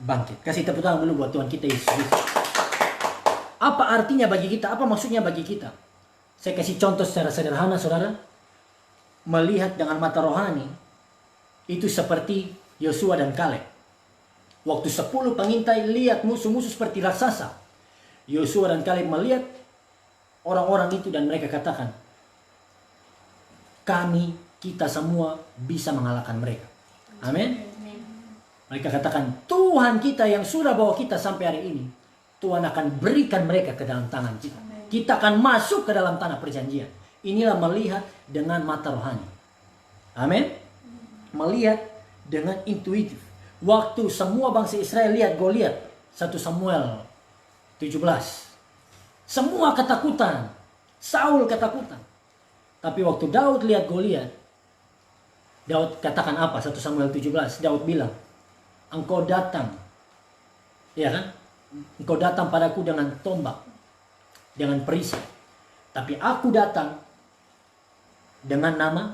Bangkit. Kasih tepuk tangan dulu buat Tuhan kita Yesus Kristus. Apa artinya bagi kita? Apa maksudnya bagi kita? Saya kasih contoh secara sederhana, saudara. Melihat dengan mata rohani itu seperti Yosua dan Kaleb. Waktu 10 pengintai lihat musuh-musuh seperti raksasa, Yosua dan Kaleb melihat orang-orang itu dan mereka katakan, kita semua bisa mengalahkan mereka. Amin. Mereka katakan, Tuhan kita yang sudah bawa kita sampai hari ini, Tuhan akan berikan mereka ke dalam tangan kita. Kita akan masuk ke dalam tanah perjanjian. Inilah melihat dengan mata rohani. Amin. Melihat dengan intuitif. Waktu semua bangsa Israel lihat Goliat, 1 Samuel 17. Semua ketakutan. Saul ketakutan. Tapi waktu Daud lihat Goliat, Daud katakan apa? 1 Samuel 17. Daud bilang, engkau datang. Ya kan? Engkau datang padaku dengan tombak, dengan perisai. Tapi aku datang dengan nama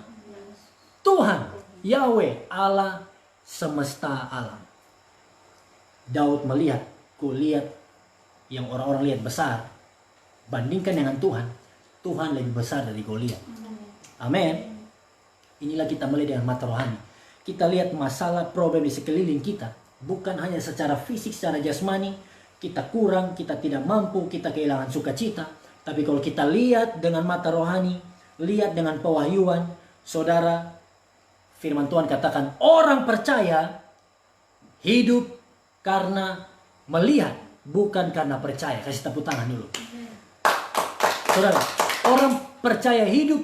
Tuhan, Yahweh, Allah semesta alam. Daud melihat Goliat yang orang-orang lihat besar, bandingkan dengan Tuhan, Tuhan lebih besar dari Goliat. Amin. Inilah kita melihat dengan mata rohani. Kita lihat masalah problem di sekeliling kita, bukan hanya secara fisik, secara jasmani, kita kurang, kita tidak mampu, kita kehilangan sukacita. Tapi kalau kita lihat dengan mata rohani, lihat dengan pewahyuan, saudara, firman Tuhan katakan, orang percaya hidup karena melihat, bukan karena percaya. Kasih tepuk tangan dulu. Saudara, orang percaya hidup,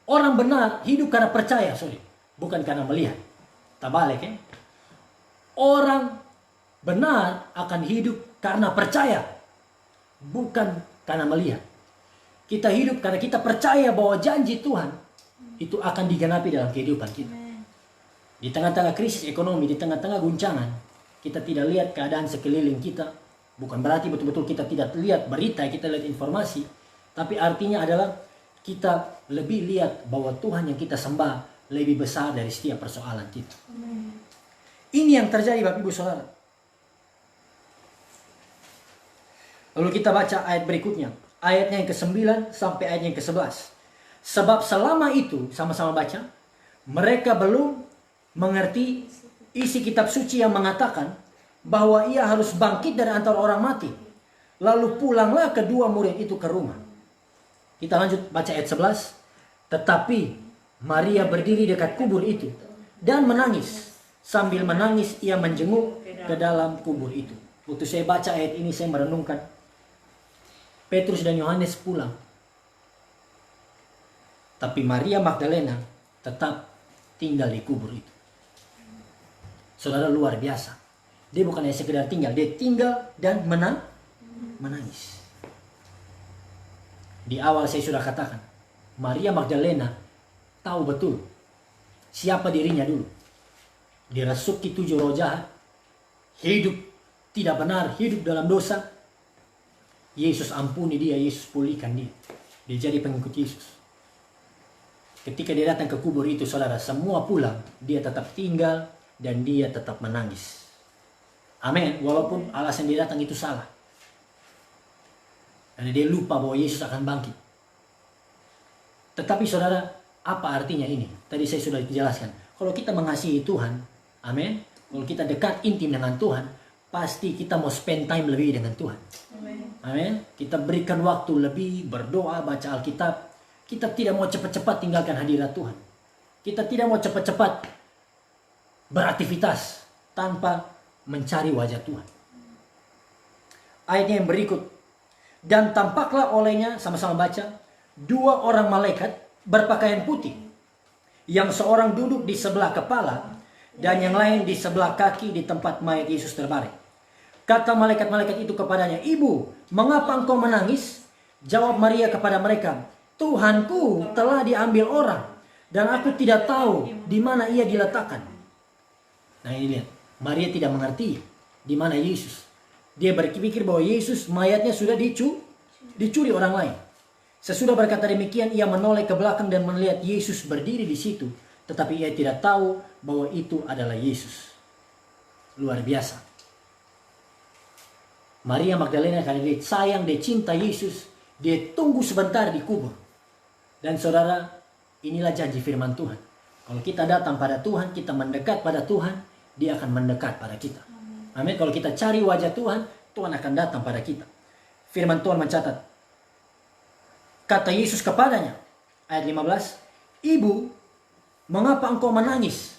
orang benar hidup karena percaya, bukan karena melihat. Terbalik ya. Orang benar akan hidup karena percaya, bukan karena melihat. Kita hidup karena kita percaya bahwa janji Tuhan itu akan digenapi dalam kehidupan kita. Di tengah-tengah krisis ekonomi, di tengah-tengah guncangan, kita tidak lihat keadaan sekeliling kita. Bukan berarti betul-betul kita tidak lihat berita, kita lihat informasi. Tapi artinya adalah kita lebih lihat bahwa Tuhan yang kita sembah lebih besar dari setiap persoalan kita. Ini yang terjadi Bapak Ibu Saudara. Lalu kita baca ayat berikutnya. Ayatnya yang ke-9 sampai ayat yang ke-11. Sebab selama itu, sama-sama baca, mereka belum mengerti isi kitab suci yang mengatakan bahwa ia harus bangkit dari antara orang mati. Lalu pulanglah kedua murid itu ke rumah. Kita lanjut baca ayat 11. Tetapi Maria berdiri dekat kubur itu dan menangis. Sambil menangis ia menjenguk ke dalam kubur itu. Waktu saya baca ayat ini saya merenungkan. Petrus dan Yohanes pulang. Tapi Maria Magdalena tetap tinggal di kubur itu. Saudara, luar biasa. Dia bukan hanya sekedar tinggal, dia tinggal dan menangis. Di awal saya sudah katakan, Maria Magdalena tahu betul siapa dirinya dulu. Dirasuki 7 roh jahat, hidup tidak benar, hidup dalam dosa. Yesus ampuni dia, Yesus pulihkan dia. Dia jadi pengikut Yesus. Ketika dia datang ke kubur itu, saudara, semua pulang, dia tetap tinggal dan dia tetap menangis. Amin. Walaupun alasan dia datang itu salah. Karena dia lupa bahwa Yesus akan bangkit. Tetapi saudara, apa artinya ini? Tadi saya sudah jelaskan. Kalau kita mengasihi Tuhan, amin. Kalau kita dekat intim dengan Tuhan, pasti kita mau spend time lebih dengan Tuhan. Amin. Kita berikan waktu lebih, berdoa, baca Alkitab. Kita tidak mau cepat-cepat tinggalkan hadirat Tuhan. Kita tidak mau cepat-cepat beraktivitas tanpa mencari wajah Tuhan. Ayatnya yang berikut. Dan tampaklah olehnya, sama-sama baca, 2 orang malaikat berpakaian putih. Yang seorang duduk di sebelah kepala dan yang lain di sebelah kaki di tempat mayat Yesus terbaring. Kata malaikat-malaikat itu kepadanya, "Ibu, mengapa engkau menangis?" Jawab Maria kepada mereka, "Tuhanku telah diambil orang dan aku tidak tahu di mana ia diletakkan." Nah ini lihat, Maria tidak mengerti di mana Yesus. Dia berpikir bahwa Yesus mayatnya sudah dicuri orang lain. Sesudah berkata demikian, ia menoleh ke belakang dan melihat Yesus berdiri di situ. Tetapi ia tidak tahu bahwa itu adalah Yesus. Luar biasa. Maria Magdalena karena dia sayang, dia cinta Yesus, dia tunggu sebentar di kubur. Dan saudara, inilah janji firman Tuhan. Kalau kita datang pada Tuhan, kita mendekat pada Tuhan, dia akan mendekat pada kita. Amin. Kalau kita cari wajah Tuhan, Tuhan akan datang pada kita. Firman Tuhan mencatat. Kata Yesus kepadanya, ayat 15, "Ibu, mengapa engkau menangis?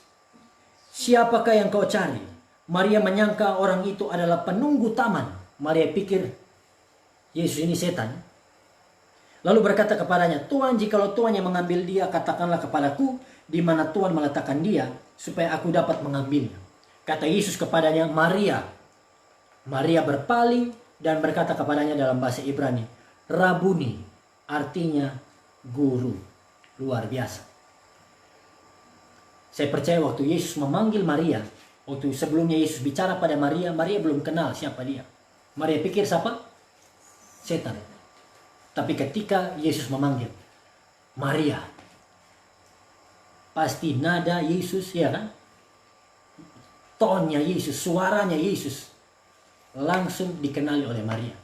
Siapakah yang kau cari?" Maria menyangka orang itu adalah penunggu taman. Maria pikir Yesus ini setan. Lalu berkata kepadanya, "Tuhan, jikalau Tuhan yang mengambil dia, katakanlah kepadaku di mana Tuhan meletakkan dia, supaya aku dapat mengambilnya." Kata Yesus kepadanya, "Maria." Maria berpaling dan berkata kepadanya dalam bahasa Ibrani, "Rabuni," artinya guru. Luar biasa. Saya percaya waktu Yesus memanggil Maria, waktu sebelumnya Yesus bicara pada Maria, Maria belum kenal siapa dia. Maria pikir siapa? Setan. Tapi ketika Yesus memanggil Maria, pasti nada Yesus, ya kan? Tonnya Yesus, suaranya Yesus langsung dikenali oleh Maria.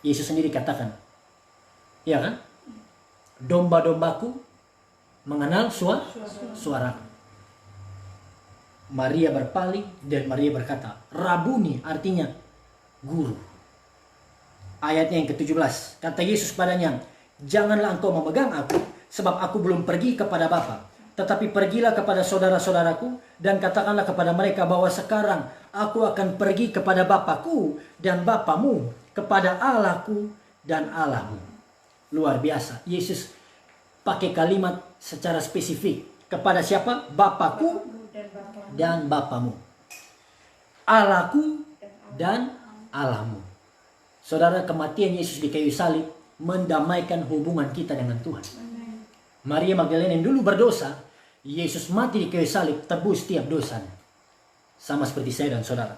Yesus sendiri katakan, ya kan? Domba-dombaku mengenal suaraku. Maria berpaling dan Maria berkata, "Rabuni," artinya guru. Ayatnya yang ke-17, kata Yesus padanya, "Janganlah engkau memegang aku, sebab aku belum pergi kepada Bapa. Tetapi pergilah kepada saudara-saudaraku dan katakanlah kepada mereka bahwa sekarang aku akan pergi kepada Bapakku dan Bapamu, kepada Allahku dan Allahmu." Luar biasa. Yesus pakai kalimat secara spesifik. Kepada siapa? Bapakku dan Bapamu. Allahku dan Allahmu. Saudara, kematian Yesus di kayu salib mendamaikan hubungan kita dengan Tuhan. Maria Magdalena yang dulu berdosa, Yesus mati di kayu salib, tebus setiap dosanya. Sama seperti saya dan saudara.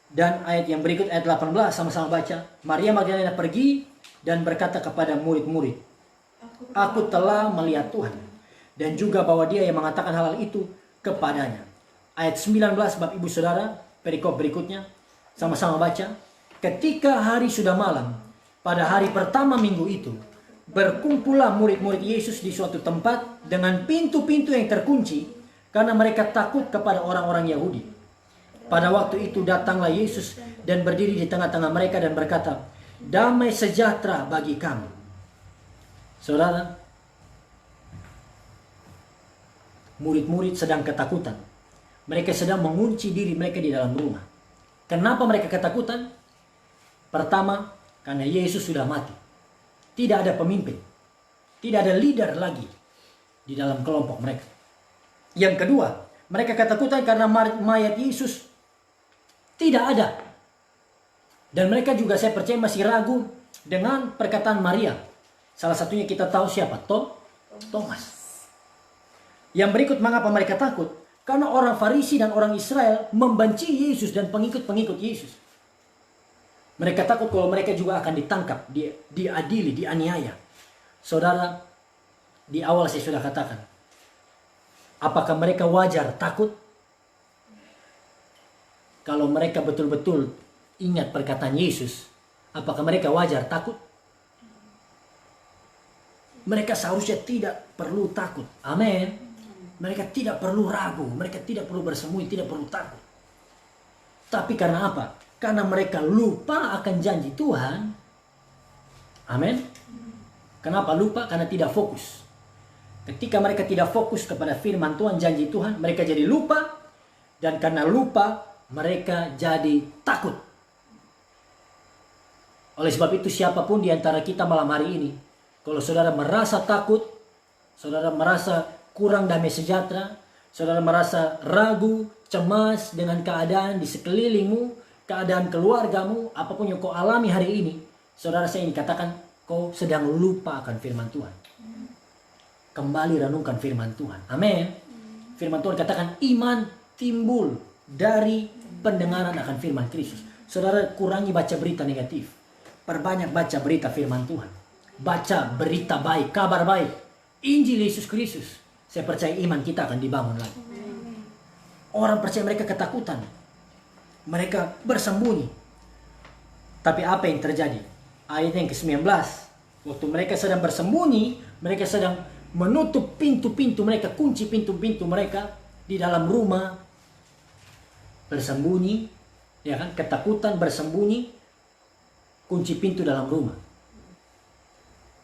Dan ayat yang berikut, ayat 18, sama-sama baca. Maria Magdalena pergi dan berkata kepada murid-murid, aku telah melihat Tuhan. Dan juga bahwa dia yang mengatakan hal itu kepadanya. Ayat 19, Bapak Ibu Saudara, perikop berikutnya. Sama-sama baca. Ketika hari sudah malam, pada hari pertama minggu itu, berkumpullah murid-murid Yesus di suatu tempat dengan pintu-pintu yang terkunci, karena mereka takut kepada orang-orang Yahudi. Pada waktu itu datanglah Yesus dan berdiri di tengah-tengah mereka dan berkata, damai sejahtera bagi kamu. Saudara, murid-murid sedang ketakutan. Mereka sedang mengunci diri mereka di dalam rumah. Kenapa mereka ketakutan? Pertama, karena Yesus sudah mati. Tidak ada pemimpin. Tidak ada leader lagi di dalam kelompok mereka. Yang kedua, mereka ketakutan karena mayat Yesus tidak ada. Dan mereka juga, saya percaya, masih ragu dengan perkataan Maria. Salah satunya kita tahu siapa? Thomas. Yang berikut, mengapa mereka takut? Karena orang Farisi dan orang Israel membenci Yesus dan pengikut-pengikut Yesus. Mereka takut kalau mereka juga akan ditangkap, diadili, dianiaya. Saudara, di awal saya sudah katakan, apakah mereka wajar takut? Kalau mereka betul-betul ingat perkataan Yesus, apakah mereka wajar takut? Mereka seharusnya tidak perlu takut. Amin. Mereka tidak perlu ragu, mereka tidak perlu bersembunyi, tidak perlu takut. Tapi karena apa? Karena mereka lupa akan janji Tuhan. Amin. Kenapa lupa? Karena tidak fokus. Ketika mereka tidak fokus kepada firman Tuhan, janji Tuhan, mereka jadi lupa. Dan karena lupa, mereka jadi takut. Oleh sebab itu, siapapun di antara kita malam hari ini, kalau saudara merasa takut, saudara merasa kurang damai sejahtera, saudara merasa ragu, cemas dengan keadaan di sekelilingmu, keadaan keluargamu, apapun yang kau alami hari ini, saudara, saya ingin katakan, kau sedang lupa akan firman Tuhan. Kembali renungkan firman Tuhan. Amin. Firman Tuhan katakan, iman timbul dari pendengaran akan firman Kristus. Saudara, kurangi baca berita negatif. Perbanyak baca berita firman Tuhan. Baca berita baik, kabar baik. Injil Yesus Kristus. Saya percaya iman kita akan dibangun lagi. Orang percaya mereka ketakutan. Mereka bersembunyi. Tapi apa yang terjadi? Ayat yang ke-19. Waktu mereka sedang bersembunyi, mereka sedang menutup pintu-pintu mereka, kunci pintu-pintu mereka di dalam rumah. Bersembunyi, ya kan? Ketakutan, bersembunyi, kunci pintu dalam rumah.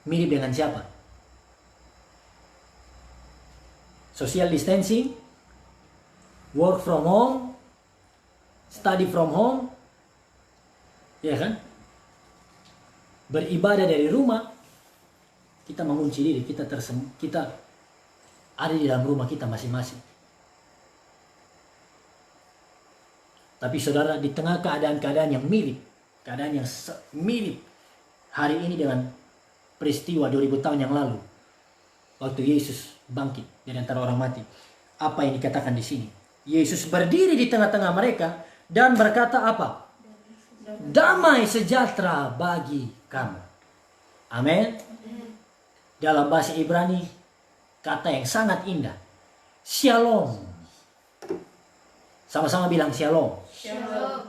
Mirip dengan siapa? Social distancing, work from home, study from home, ya kan? Beribadah dari rumah. Kita mengunci diri, kita ada di dalam rumah kita masing-masing. Tapi saudara, di tengah keadaan-keadaan yang mirip, keadaan yang mirip hari ini dengan peristiwa 2000 tahun yang lalu, waktu Yesus bangkit dari antara orang mati, apa yang dikatakan di sini? Yesus berdiri di tengah-tengah mereka dan berkata apa? Damai sejahtera bagi kamu. Amin. Dalam bahasa Ibrani, kata yang sangat indah, Shalom. Sama-sama bilang Shalom. Shalom.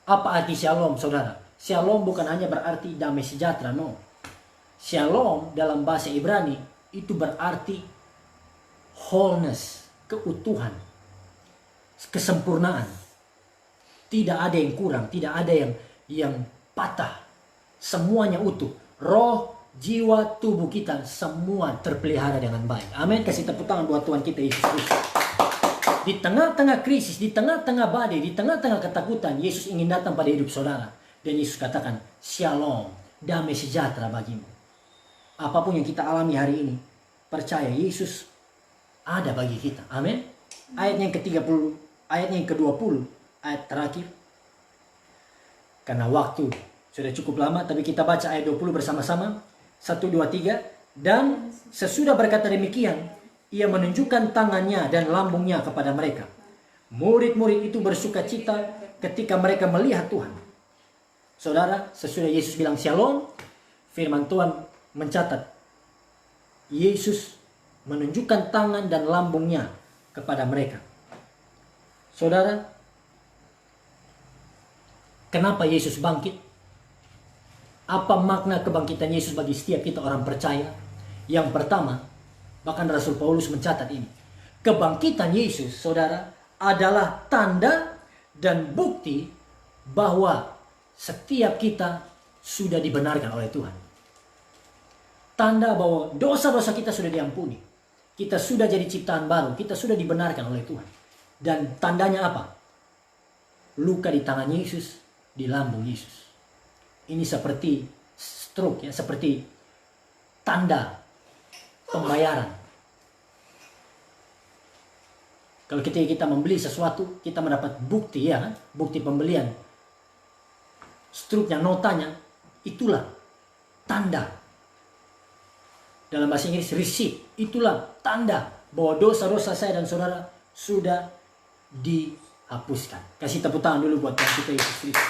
Apa arti Shalom, saudara? Shalom bukan hanya berarti damai sejahtera, no. Shalom dalam bahasa Ibrani itu berarti wholeness, keutuhan, kesempurnaan. Tidak ada yang kurang, tidak ada yang patah. Semuanya utuh. Roh, jiwa, tubuh kita semua terpelihara dengan baik. Amin. Kasih tepuk tangan buat Tuhan kita Yesus Kristus. Di tengah-tengah krisis, di tengah-tengah badai, di tengah-tengah ketakutan, Yesus ingin datang pada hidup saudara. Dan Yesus katakan, Shalom, damai sejahtera bagimu. Apapun yang kita alami hari ini, percaya Yesus ada bagi kita. Amin. Ayatnya yang ke-30, ayatnya yang ke-20, ayat terakhir. Karena waktu sudah cukup lama, tapi kita baca ayat 20 bersama-sama. 1, 2, 3. Dan sesudah berkata demikian, ia menunjukkan tangannya dan lambungnya kepada mereka. Murid-murid itu bersuka cita ketika mereka melihat Tuhan. Saudara, sesudah Yesus bilang shalom, firman Tuhan mencatat Yesus menunjukkan tangan dan lambungnya kepada mereka. Saudara, kenapa Yesus bangkit? Apa makna kebangkitan Yesus bagi setiap kita orang percaya? Yang pertama, bahkan Rasul Paulus mencatat ini. Kebangkitan Yesus, saudara, adalah tanda dan bukti bahwa setiap kita sudah dibenarkan oleh Tuhan. Tanda bahwa dosa-dosa kita sudah diampuni. Kita sudah jadi ciptaan baru. Kita sudah dibenarkan oleh Tuhan. Dan tandanya apa? Luka di tangan Yesus, di lambung Yesus. Ini seperti stroke, ya, seperti tanda pembayaran. Kalau kita membeli sesuatu, kita mendapat bukti, ya kan? Bukti pembelian. Struknya, notanya, itulah tanda. Dalam bahasa Inggris, receipt, itulah tanda bahwa dosa-dosa saya dan saudara sudah dihapuskan. Kasih tepuk tangan dulu buat Tuhan kita Yesus Kristus.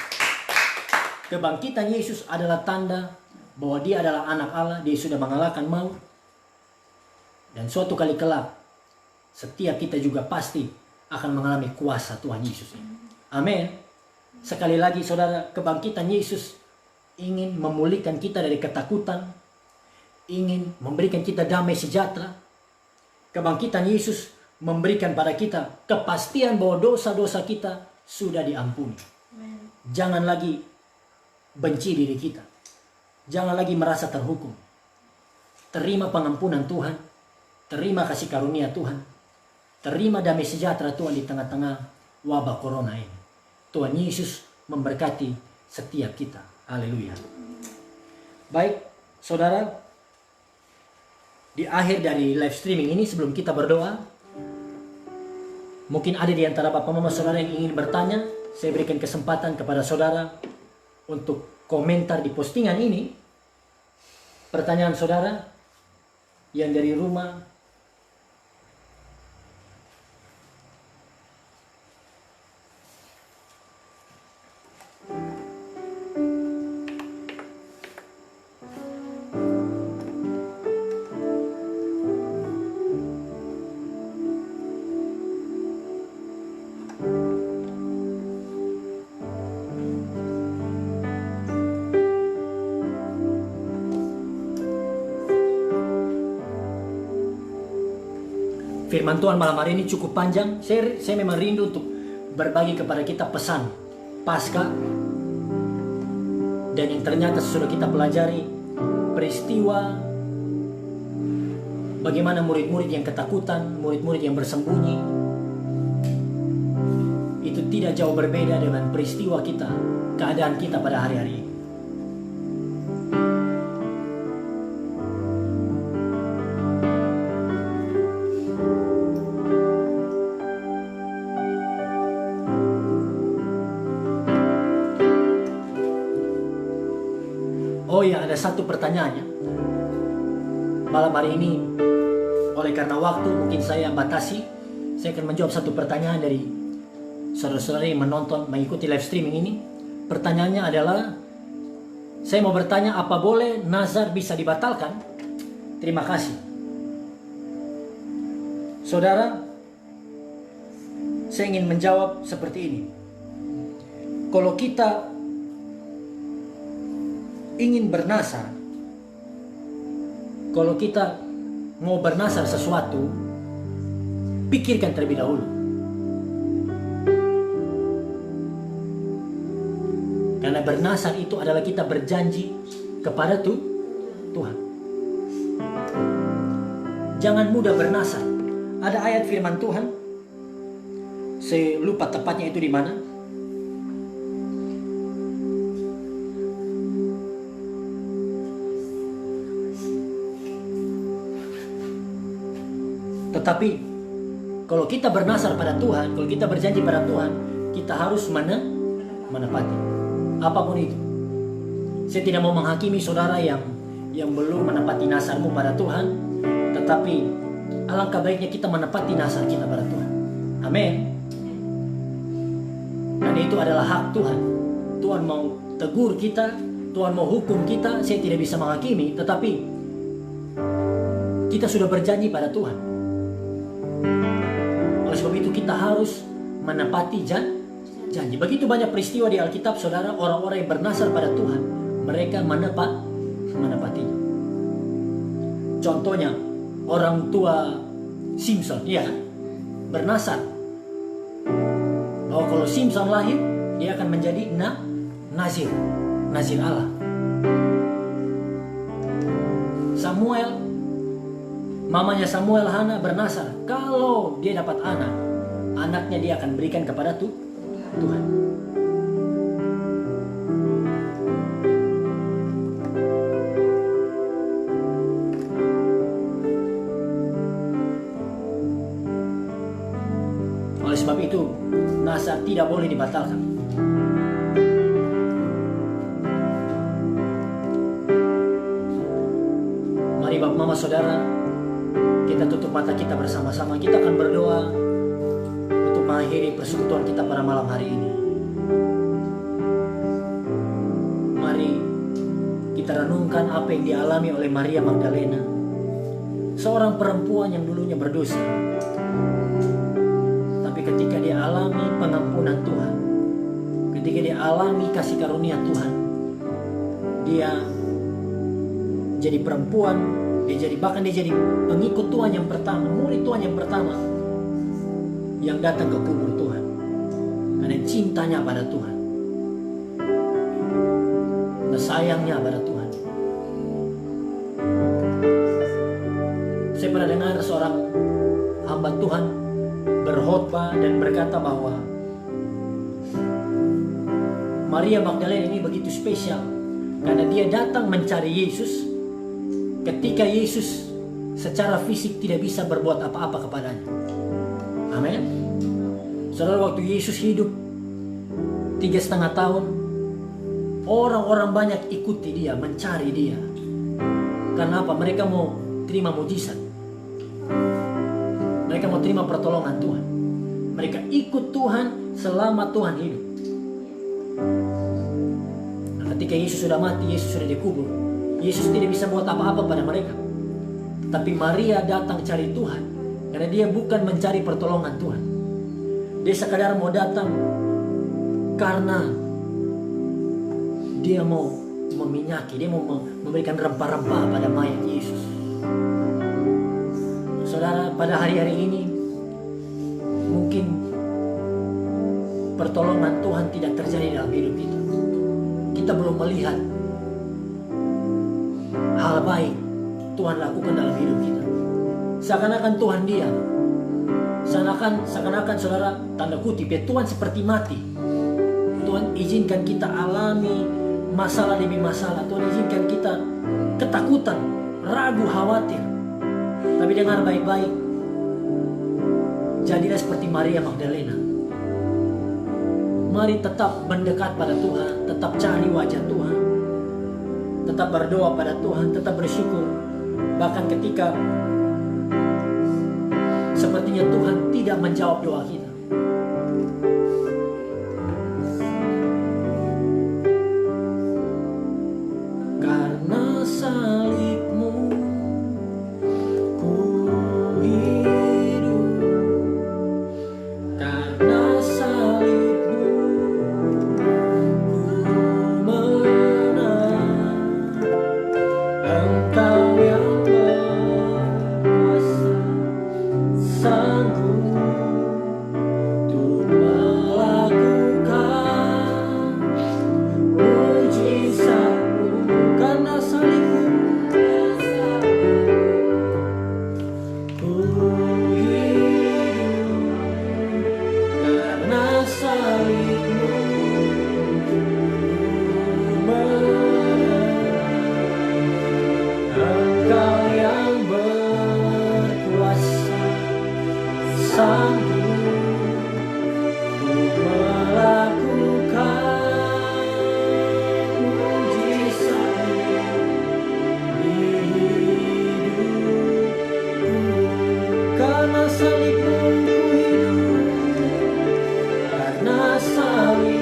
Kebangkitan Yesus adalah tanda bahwa dia adalah anak Allah, dia sudah mengalahkan maut. Dan suatu kali kelak, setiap kita juga pasti akan mengalami kuasa Tuhan Yesus ini. Amin. Sekali lagi saudara, kebangkitan Yesus ingin memulihkan kita dari ketakutan, ingin memberikan kita damai sejahtera. Kebangkitan Yesus memberikan pada kita kepastian bahwa dosa-dosa kita sudah diampuni. Jangan lagi benci diri kita. Jangan lagi merasa terhukum. Terima pengampunan Tuhan. Terima kasih karunia Tuhan. Terima damai sejahtera Tuhan di tengah-tengah wabah corona ini. Tuhan Yesus memberkati setiap kita. Haleluya. Baik, saudara. Di akhir dari live streaming ini, sebelum kita berdoa, mungkin ada di antara Bapak Mama saudara yang ingin bertanya. Saya berikan kesempatan kepada saudara untuk komentar di postingan ini. Pertanyaan saudara yang dari rumah, firman Tuhan malam hari ini cukup panjang. Saya memang rindu untuk berbagi kepada kita pesan Paskah. Dan yang ternyata sudah kita pelajari peristiwa bagaimana murid-murid yang ketakutan, murid-murid yang bersembunyi. Itu tidak jauh berbeda dengan peristiwa kita, keadaan kita pada hari-hari ini. Oh ya, ada satu pertanyaannya. Malam hari ini, oleh karena waktu mungkin saya batasi, saya akan menjawab satu pertanyaan dari saudara-saudara yang menonton, mengikuti live streaming ini. Pertanyaannya adalah, saya mau bertanya, apa boleh nazar bisa dibatalkan? Terima kasih. Saudara, saya ingin menjawab seperti ini. Kalau kita ingin bernazar, kalau kita mau bernazar sesuatu, pikirkan terlebih dahulu. Karena bernazar itu adalah kita berjanji kepada Tuhan. Jangan mudah bernazar. Ada ayat firman Tuhan, saya lupa tepatnya itu di mana. Tetapi kalau kita bernazar pada Tuhan, kalau kita berjanji pada Tuhan, kita harus menepati apapun itu. Saya tidak mau menghakimi saudara yang belum menepati nazarmu pada Tuhan, tetapi alangkah baiknya kita menepati nazar kita pada Tuhan. Amin. Karena itu adalah hak Tuhan. Tuhan mau tegur kita, Tuhan mau hukum kita, saya tidak bisa menghakimi, tetapi kita sudah berjanji pada Tuhan. Oleh sebab itu kita harus menepati janji. Begitu banyak peristiwa di Alkitab, saudara, orang-orang yang bernasar pada Tuhan, mereka menepatinya. Contohnya, orang tua Simpson, ya, bernasar bahwa kalau Simpson lahir, dia akan menjadi Nazir Allah. Samuel, mamanya Samuel, Hana, bernasar kalau dia dapat anaknya dia akan berikan kepada Tuhan. Oleh sebab itu, nasar tidak boleh dibatalkan. Mari Bapak Mama Saudara, kita tutup mata kita bersama-sama. Kita akan berdoa untuk mengakhiri persekutuan kita pada malam hari ini. Mari kita renungkan apa yang dialami oleh Maria Magdalena, seorang perempuan yang dulunya berdosa. Tapi ketika dia alami pengampunan Tuhan, ketika dia alami kasih karunia Tuhan, dia jadi perempuan, bahkan dia jadi pengikut Tuhan yang pertama, murid Tuhan yang pertama yang datang ke kubur Tuhan karena cintanya pada Tuhan dan sayangnya pada Tuhan. Saya pernah dengar seorang hamba Tuhan berkhotbah dan berkata bahwa Maria Magdalena ini begitu spesial karena dia datang mencari Yesus ketika Yesus secara fisik tidak bisa berbuat apa-apa kepadanya. Amin. Saudara, waktu Yesus hidup 3,5 tahun, orang-orang banyak ikuti dia, mencari dia. Karena apa? Mereka mau terima mujizat. Mereka mau terima pertolongan Tuhan. Mereka ikut Tuhan selama Tuhan hidup. Nah, ketika Yesus sudah mati, Yesus sudah dikubur, Yesus tidak bisa buat apa-apa pada mereka. Tapi Maria datang cari Tuhan karena dia bukan mencari pertolongan Tuhan. Dia sekadar mau datang karena dia mau meminyaki, dia mau memberikan rempah-rempah pada mayat Yesus. Saudara, pada hari-hari ini mungkin pertolongan Tuhan tidak terjadi dalam hidup kita. Kita belum melihat hal baik Tuhan lakukan dalam hidup kita. Seakan-akan Tuhan diam. Seakan-akan saudara, tanda kutip ya, Tuhan seperti mati. Tuhan izinkan kita alami masalah demi masalah. Tuhan izinkan kita ketakutan, ragu, khawatir. Tapi dengar baik-baik, jadilah seperti Maria Magdalena. Mari tetap mendekat pada Tuhan, tetap cari wajah Tuhan, tetap berdoa pada Tuhan, tetap bersyukur. Bahkan ketika sepertinya Tuhan tidak menjawab doa kita, karena salibmu ku hidup, karena salibmu ku menang. Engkau yang berkuasa, sanggup untuk melakukan mujizat-Mu. Karena salibmu ku hidup, karena salibmu ku menang. Engkau yang berkuasa, sanggup untuk melakukan mujizat-Mu di hidupku. Karena salibmu ku hidup, karena salibmu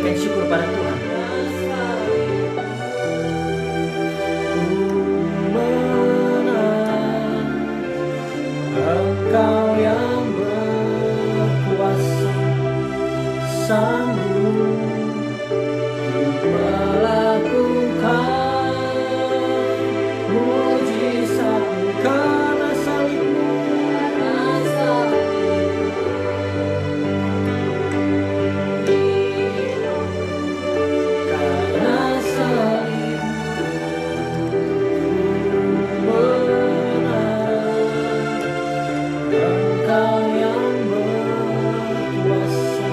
naikkan syukur pada Tuhan. Menang, Engkau yang berkuasa, sanggup melakukan mujizat karena salibmu. Karena salibmu menang, Engkau yang berkuasa,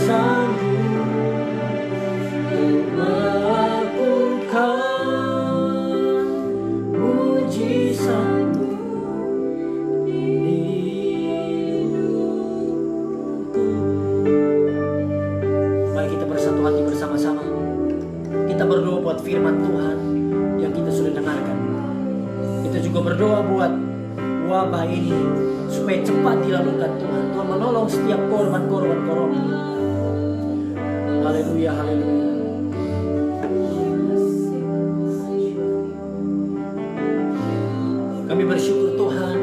sanggup melakukan mujizat-Mu di hidupku. Mari kita bersatu hati bersama-sama. Kita berdoa buat firman Tuhan yang kita sudah dengarkan. Kita juga berdoa buat wabah ini supaya cepat dilalukan Tuhan. Tuhan menolong setiap korban-korban corona. Haleluya, haleluya. Kami bersyukur Tuhan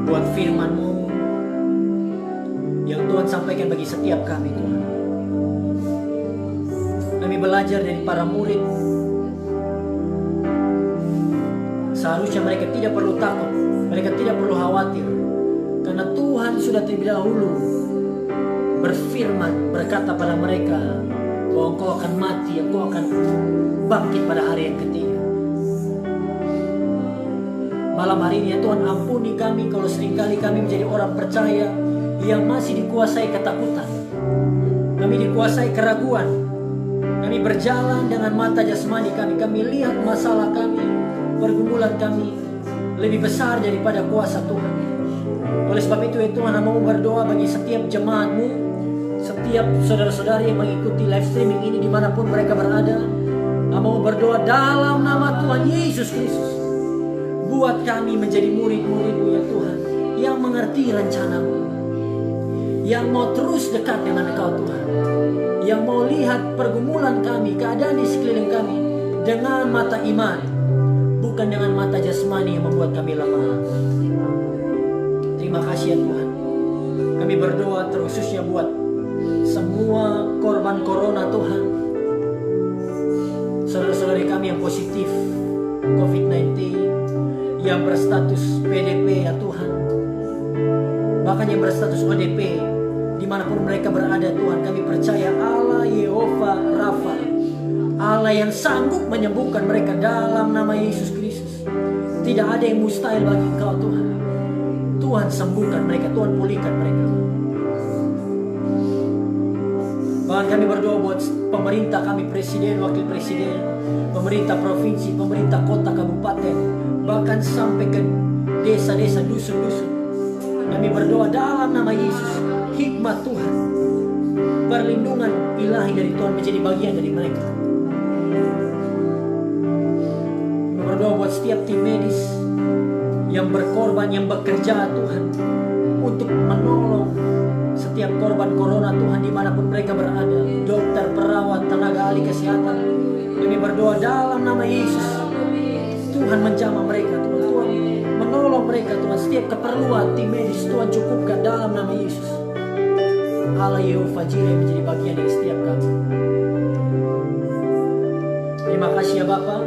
buat firman-Mu yang Tuhan sampaikan bagi setiap kami Tuhan. Kami belajar dari para murid. Seharusnya mereka tidak perlu takut, mereka tidak perlu khawatir, karena Tuhan sudah terlebih dahulu berfirman, berkata pada mereka bahwa engkau akan mati, engkau akan bangkit pada hari yang ketiga. Malam hari ini ya Tuhan, ampuni kami kalau seringkali kami menjadi orang percaya yang masih dikuasai ketakutan. Kami dikuasai keraguan. Kami berjalan dengan mata jasmani kami. Kami lihat masalah kami, pergumulan kami lebih besar daripada kuasa Tuhan. Oleh sebab itu ya Tuhan, mau berdoa bagi setiap jemaat-Mu, setiap saudara-saudari yang mengikuti live streaming ini dimanapun mereka berada. Mau berdoa dalam nama Tuhan Yesus Kristus. Buat kami menjadi murid-murid-Mu ya Tuhan, yang mengerti rencana-Mu, yang mau terus dekat dengan Engkau Tuhan, yang mau lihat pergumulan kami, keadaan di sekeliling kami dengan mata iman, bukan dengan mata jasmani yang membuat kami lemah. Terima kasih ya Tuhan. Kami berdoa terkhususnya buat semua korban corona Tuhan, saudara-saudari kami yang positif COVID-19, yang berstatus PDP ya Tuhan, bahkan yang berstatus ODP, dimanapun mereka berada Tuhan, kami percaya Allah Yehova Rafa, Allah yang sanggup menyembuhkan mereka dalam nama Yesus Kristus. Tidak ada yang mustahil bagi Engkau Tuhan. Tuhan sembuhkan mereka, Tuhan pulihkan mereka. Bahkan kami berdoa buat pemerintah kami, presiden, wakil presiden, pemerintah provinsi, pemerintah kota, kabupaten, bahkan sampai ke desa-desa, dusun-dusun. Kami berdoa dalam nama Yesus, hikmat Tuhan, perlindungan ilahi dari Tuhan menjadi bagian dari mereka. Kami berdoa buat setiap tim medis yang berkorban, yang bekerja Tuhan, untuk menolong setiap korban corona Tuhan dimanapun mereka berada. Dokter, perawat, tenaga ahli kesehatan, kami berdoa dalam nama Yesus, Tuhan menjamah mereka Tuhan, Tuhan menolong mereka Tuhan, setiap keperluan tim medis Tuhan cukupkan dalam nama Yesus. Allah Yehova Jireh menjadi bagian dari setiap kami. Terima kasih ya Bapa.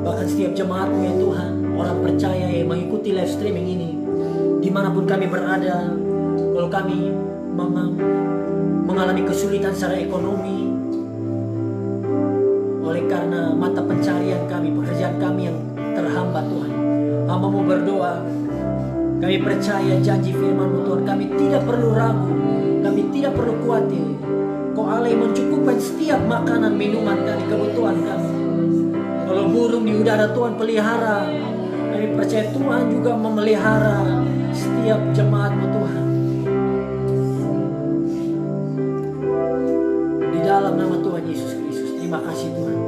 Bahkan setiap jemaat-Mu ya Tuhan, orang percaya yang mengikuti live streaming ini, dimanapun kami berada, kalau kami mengalami kesulitan secara ekonomi, oleh karena mata pencarian kami, pekerjaan kami yang terhambat Tuhan, hamba mau berdoa. Kami percaya janji firman-Mu Tuhan, kami tidak perlu ragu, kami tidak perlu khawatir. Kau Allah yang mencukupkan setiap makanan, minuman kami, kebutuhan kami. Kalau burung di udara Tuhan pelihara, kami percaya Tuhan juga memelihara setiap jemaat-Mu Tuhan. Di dalam nama Tuhan Yesus Kristus, terima kasih Tuhan.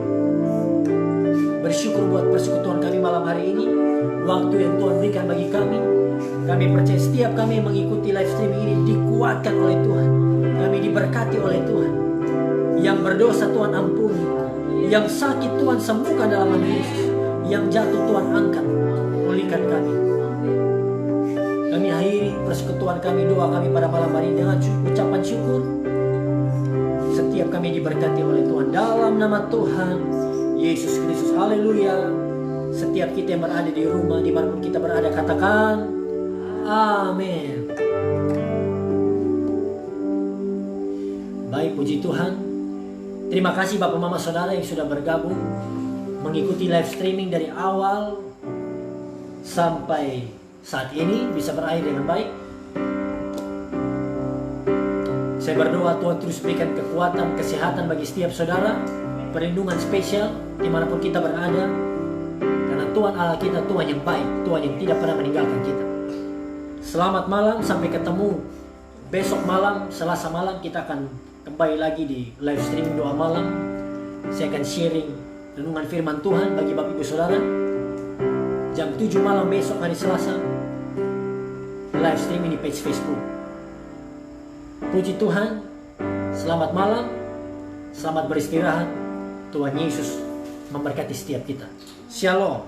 Bersyukur buat persekutuan kami malam hari ini, waktu yang Tuhan berikan bagi kami. Kami percaya setiap kami yang mengikuti live streaming ini dikuatkan oleh Tuhan. Kami diberkati oleh Tuhan. Yang berdosa Tuhan ampuni. Yang sakit Tuhan sembuhkan dalam nama Yesus. Yang jatuh Tuhan angkat. Pulihkan kami. Kami akhiri persekutuan kami, doa kami pada malam hari dengan ucapan syukur. Setiap kami diberkati oleh Tuhan dalam nama Tuhan Yesus Kristus. Haleluya. Setiap kita yang berada di rumah, dimanapun kita berada, katakan amin. Baik, puji Tuhan. Terima kasih Bapak Mama Saudara yang sudah bergabung mengikuti live streaming dari awal sampai saat ini bisa berakhir dengan baik. Saya berdoa Tuhan terus berikan kekuatan, kesehatan bagi setiap saudara, perlindungan spesial dimanapun kita berada, karena Tuhan Allah kita Tuhan yang baik, Tuhan yang tidak pernah meninggalkan kita. Selamat malam, sampai ketemu besok malam, Selasa malam kita akan kembali lagi di live streaming doa malam. Saya akan sharing renungan firman Tuhan bagi Bapak Ibu Saudara jam 7 malam besok hari Selasa, live streaming di page Facebook. Puji Tuhan, selamat malam, selamat beristirahat. Tuhan Yesus memberkati setiap kita. Shalom.